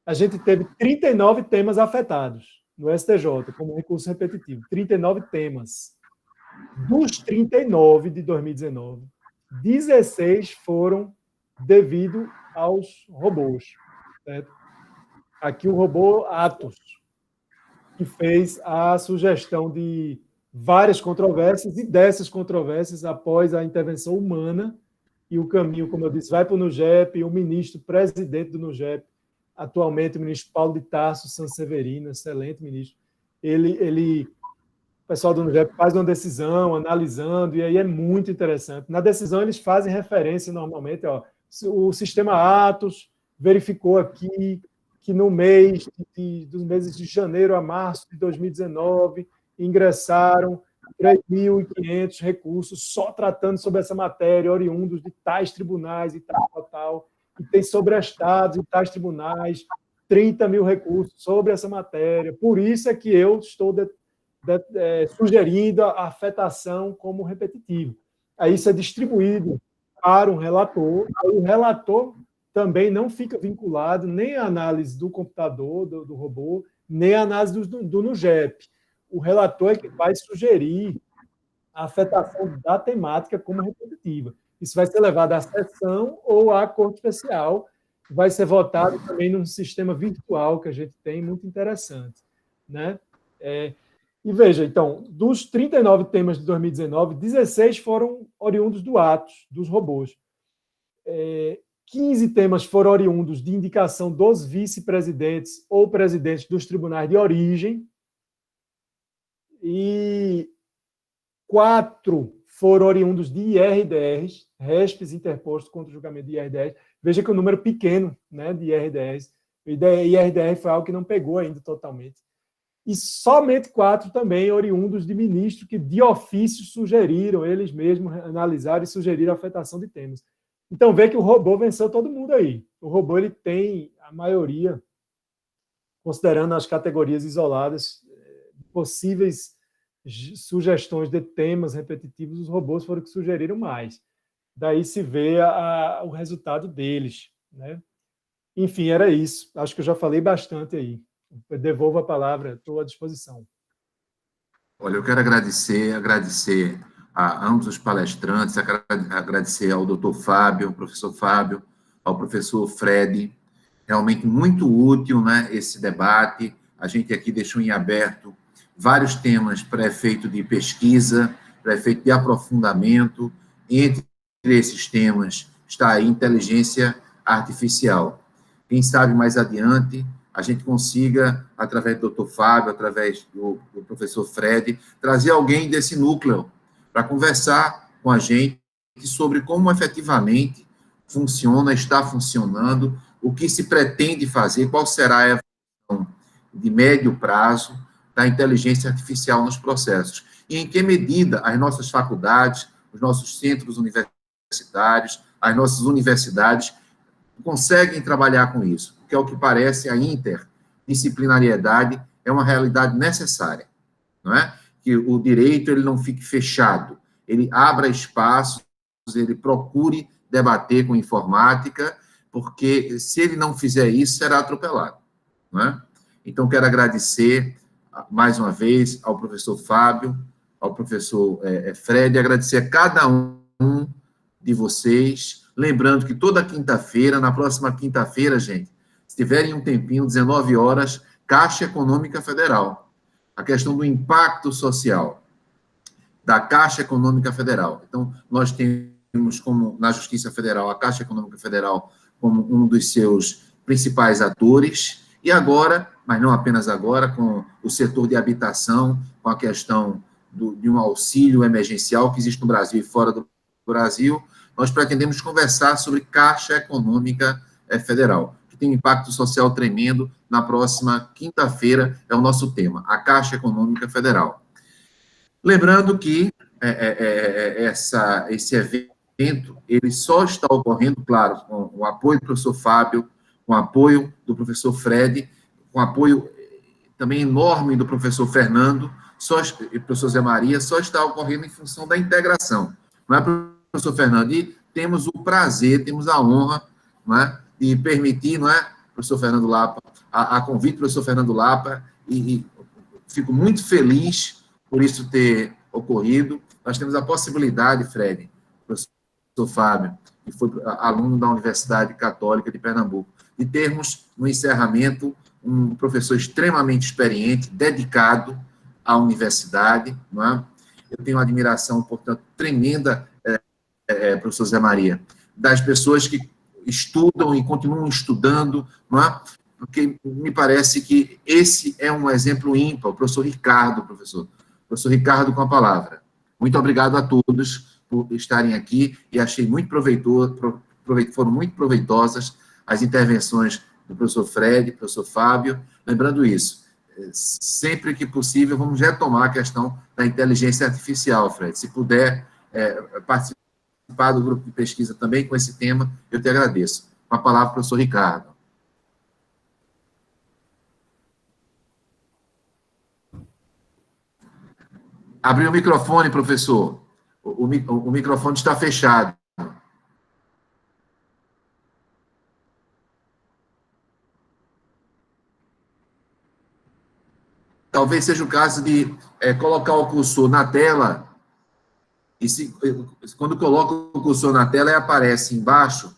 a gente teve 39 temas afetados no STJ, como recurso repetitivo. 39 temas. Dos 39 de 2019, 16 foram devido aos robôs. Certo? Aqui o robô Atos, que fez a sugestão de várias controvérsias, e dessas controvérsias, após a intervenção humana, e o caminho, como eu disse, vai para o NUGEP, e o ministro presidente do NUGEP, atualmente o ministro Paulo de Tarso Sanseverino, excelente ministro, o pessoal do NUGEP faz uma decisão, analisando, e aí é muito interessante. Na decisão, eles fazem referência, normalmente, o sistema Atos verificou aqui que no mês, dos meses de janeiro a março de 2019, ingressaram 3.500 recursos só tratando sobre essa matéria, oriundos de tais tribunais e tal, e tem sobrestados em tais tribunais 30 mil recursos sobre essa matéria. Por isso é que eu estou sugerindo a afetação como repetitivo. Aí isso é distribuído para um relator, aí o relator também não fica vinculado nem à análise do computador, do robô, nem à análise do NUGEP. O relator é que vai sugerir a afetação da temática como repetitiva. Isso vai ser levado à sessão ou à corte especial, vai ser votado também num sistema virtual que a gente tem, muito interessante. Né? E veja, então, dos 39 temas de 2019, 16 foram oriundos do Atos, dos robôs. 15 temas foram oriundos de indicação dos vice-presidentes ou presidentes dos tribunais de origem, e 4 foram oriundos de IRDRs, RESPs interpostos contra o julgamento de IRDRs. Veja que o número pequeno, né, de IRDRs. IRDR foi algo que não pegou ainda totalmente. E somente 4 também oriundos de ministros que, de ofício, sugeriram, eles mesmos analisaram e sugeriram a afetação de temas. Então, vê que o robô venceu todo mundo aí. O robô ele tem a maioria, considerando as categorias isoladas, possíveis sugestões de temas repetitivos, os robôs foram que sugeriram mais. Daí se vê o resultado deles. Né? Enfim, era isso. Acho que eu já falei bastante aí. Eu devolvo a palavra, estou à disposição. Olha, eu quero agradecer a ambos os palestrantes, agradecer ao doutor Fábio, ao professor Fábio, ao professor Fred. Realmente muito útil, né, esse debate. A gente aqui deixou em aberto vários temas para efeito de pesquisa, para efeito de aprofundamento. Entre esses temas está a inteligência artificial. Quem sabe mais adiante a gente consiga, através do Dr. Fábio, através do professor Fred, trazer alguém desse núcleo para conversar com a gente sobre como efetivamente funciona, está funcionando, o que se pretende fazer, qual será a evolução de médio prazo da inteligência artificial nos processos, e em que medida as nossas faculdades, os nossos centros universitários, as nossas universidades conseguem trabalhar com isso, porque, ao que parece, a interdisciplinariedade é uma realidade necessária, não é? Que o direito ele não fique fechado, ele abra espaços, ele procure debater com informática, porque se ele não fizer isso, será atropelado, não é? Então, quero agradecer mais uma vez ao professor Fábio, ao professor Fred, agradecer a cada um de vocês, lembrando que toda quinta-feira, na próxima quinta-feira, gente, se tiverem um tempinho, 19 horas, Caixa Econômica Federal, a questão do impacto social da Caixa Econômica Federal. Então, nós temos como, na Justiça Federal, a Caixa Econômica Federal como um dos seus principais atores, e agora, mas não apenas agora, com o setor de habitação, com a questão de um auxílio emergencial que existe no Brasil e fora do Brasil, nós pretendemos conversar sobre Caixa Econômica Federal, que tem um impacto social tremendo. Na próxima quinta-feira é o nosso tema, a Caixa Econômica Federal. Lembrando que esse evento, ele só está ocorrendo, claro, com o apoio do professor Fábio, com o apoio do professor Fred, com o apoio também enorme do professor Fernando, e do professor Zé Maria, só está ocorrendo em função da integração. Não é, professor Fernando? E temos o prazer, temos a honra, não é, de permitir, não é, professor Fernando Lapa, a convite do professor Fernando Lapa, e fico muito feliz por isso ter ocorrido. Nós temos a possibilidade, Fred, professor Fábio, que foi aluno da Universidade Católica de Pernambuco, de termos, no encerramento, um professor extremamente experiente, dedicado à universidade, não é? Eu tenho uma admiração, portanto, tremenda, professor Zé Maria, das pessoas que estudam e continuam estudando, não é? Porque me parece que esse é um exemplo ímpar, o professor Ricardo, professor Ricardo com a palavra. Muito obrigado a todos por estarem aqui, e achei muito foram muito proveitosas as intervenções do professor Fred, do professor Fábio. Lembrando isso, sempre que possível, vamos retomar a questão da inteligência artificial, Fred. Se puder participar do grupo de pesquisa também com esse tema, eu te agradeço. Com a palavra, professor Ricardo. Abriu o microfone, professor. O microfone está fechado. Talvez seja o caso de colocar o cursor na tela, e quando coloca o cursor na tela, aparece embaixo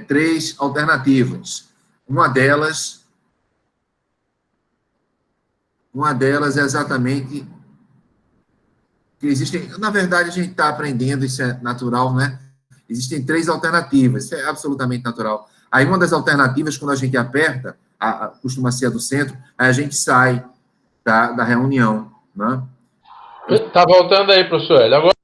3 alternativas. Uma delas é exatamente que existem, na verdade, a gente está aprendendo, isso é natural, né? Existem 3 alternativas, isso é absolutamente natural. Aí, uma das alternativas, quando a gente aperta, costuma ser a do centro, aí a gente sai da reunião, né? Tá voltando aí, professor Hélio. Agora...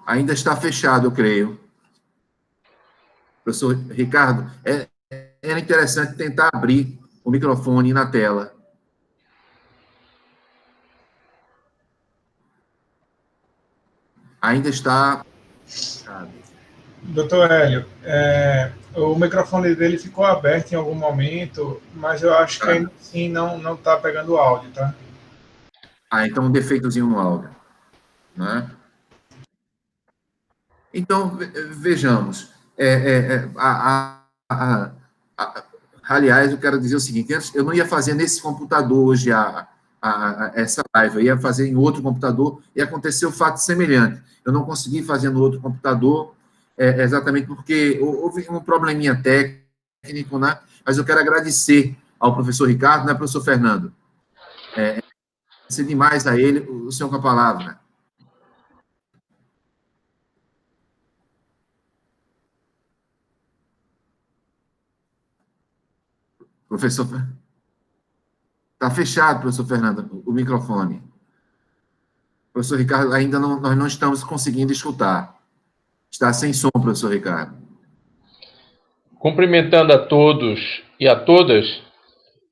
Ainda está fechado, eu creio. Professor Ricardo, era interessante tentar abrir o microfone na tela. Ainda está fechado. Doutor Hélio, o microfone dele ficou aberto em algum momento, mas eu acho que ainda assim não está pegando o áudio, tá? Então um defeitozinho no áudio, né? Então, vejamos. Aliás, eu quero dizer o seguinte, eu não ia fazer nesse computador hoje essa live, eu ia fazer em outro computador, e aconteceu um fato semelhante. Eu não consegui fazer no outro computador, exatamente porque houve um probleminha técnico, né? Mas eu quero agradecer ao professor Ricardo, né, professor Fernando? Agradecer demais a ele, o senhor com a palavra. Professor, está fechado, professor Fernando, o microfone. Professor Ricardo, ainda nós não estamos conseguindo escutar. Está sem som, professor Ricardo. Cumprimentando a todos e a todas,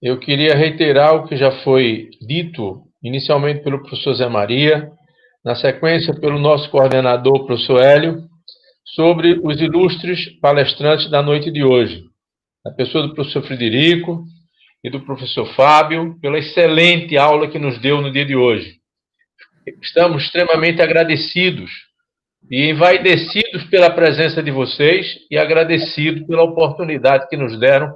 eu queria reiterar o que já foi dito inicialmente pelo professor Zé Maria, na sequência pelo nosso coordenador, professor Hélio, sobre os ilustres palestrantes da noite de hoje, a pessoa do professor Frederico e do professor Fábio, pela excelente aula que nos deu no dia de hoje. Estamos extremamente agradecidos e envaidecidos pela presença de vocês e agradecidos pela oportunidade que nos deram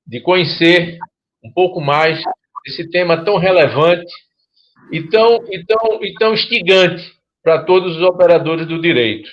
de conhecer um pouco mais esse tema tão relevante e tão instigante para todos os operadores do direito.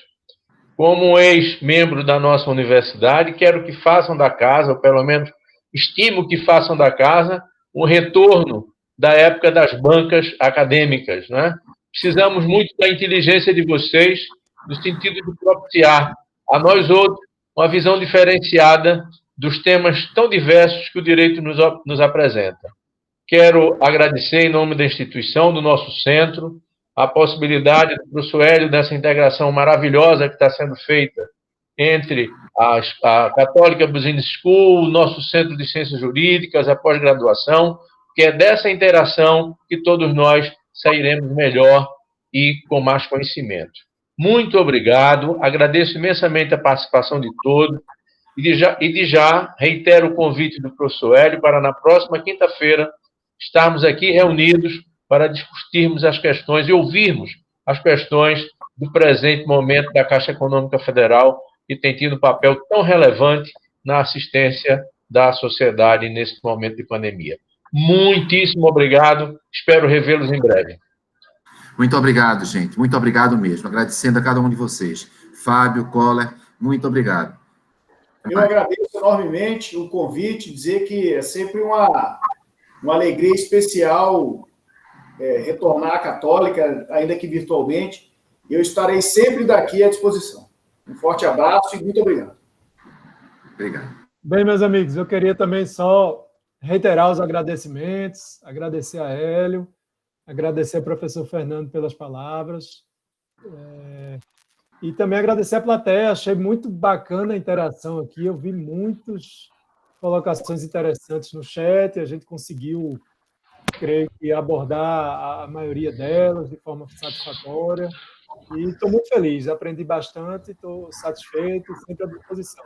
Como ex-membro da nossa universidade, quero que façam da casa, ou pelo menos estimo que façam da casa, um retorno da época das bancas acadêmicas, né? Precisamos muito da inteligência de vocês, no sentido de propiciar a nós outros uma visão diferenciada dos temas tão diversos que o direito nos apresenta. Quero agradecer, em nome da instituição, do nosso centro, a possibilidade do professor Hélio dessa integração maravilhosa que está sendo feita entre a Católica Business School, o nosso Centro de Ciências Jurídicas, a pós-graduação, que é dessa interação que todos nós sairemos melhor e com mais conhecimento. Muito obrigado, agradeço imensamente a participação de todos E de já reitero o convite do professor Hélio para, na próxima quinta-feira, estarmos aqui reunidos para discutirmos as questões e ouvirmos as questões do presente momento da Caixa Econômica Federal, que tem tido um papel tão relevante na assistência da sociedade nesse momento de pandemia. Muitíssimo obrigado, espero revê-los em breve. Muito obrigado, gente, muito obrigado mesmo, agradecendo a cada um de vocês. Fábio, Coller, muito obrigado. Eu agradeço enormemente o convite, dizer que é sempre uma alegria especial retornar à Católica, ainda que virtualmente. Eu estarei sempre daqui à disposição. Um forte abraço e muito obrigado. Obrigado. Bem, meus amigos, eu queria também só reiterar os agradecimentos, agradecer a Hélio, agradecer ao professor Fernando pelas palavras, e também agradecer a plateia. Achei muito bacana a interação aqui, eu vi muitas colocações interessantes no chat, a gente conseguiu, creio que, abordar a maioria delas de forma satisfatória, e estou muito feliz, aprendi bastante, estou satisfeito, sempre à disposição.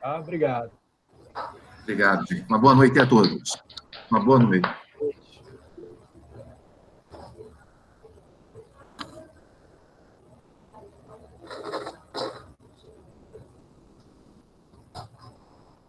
Tá? Obrigado. Obrigado, gente. Uma boa noite a todos. Uma boa noite.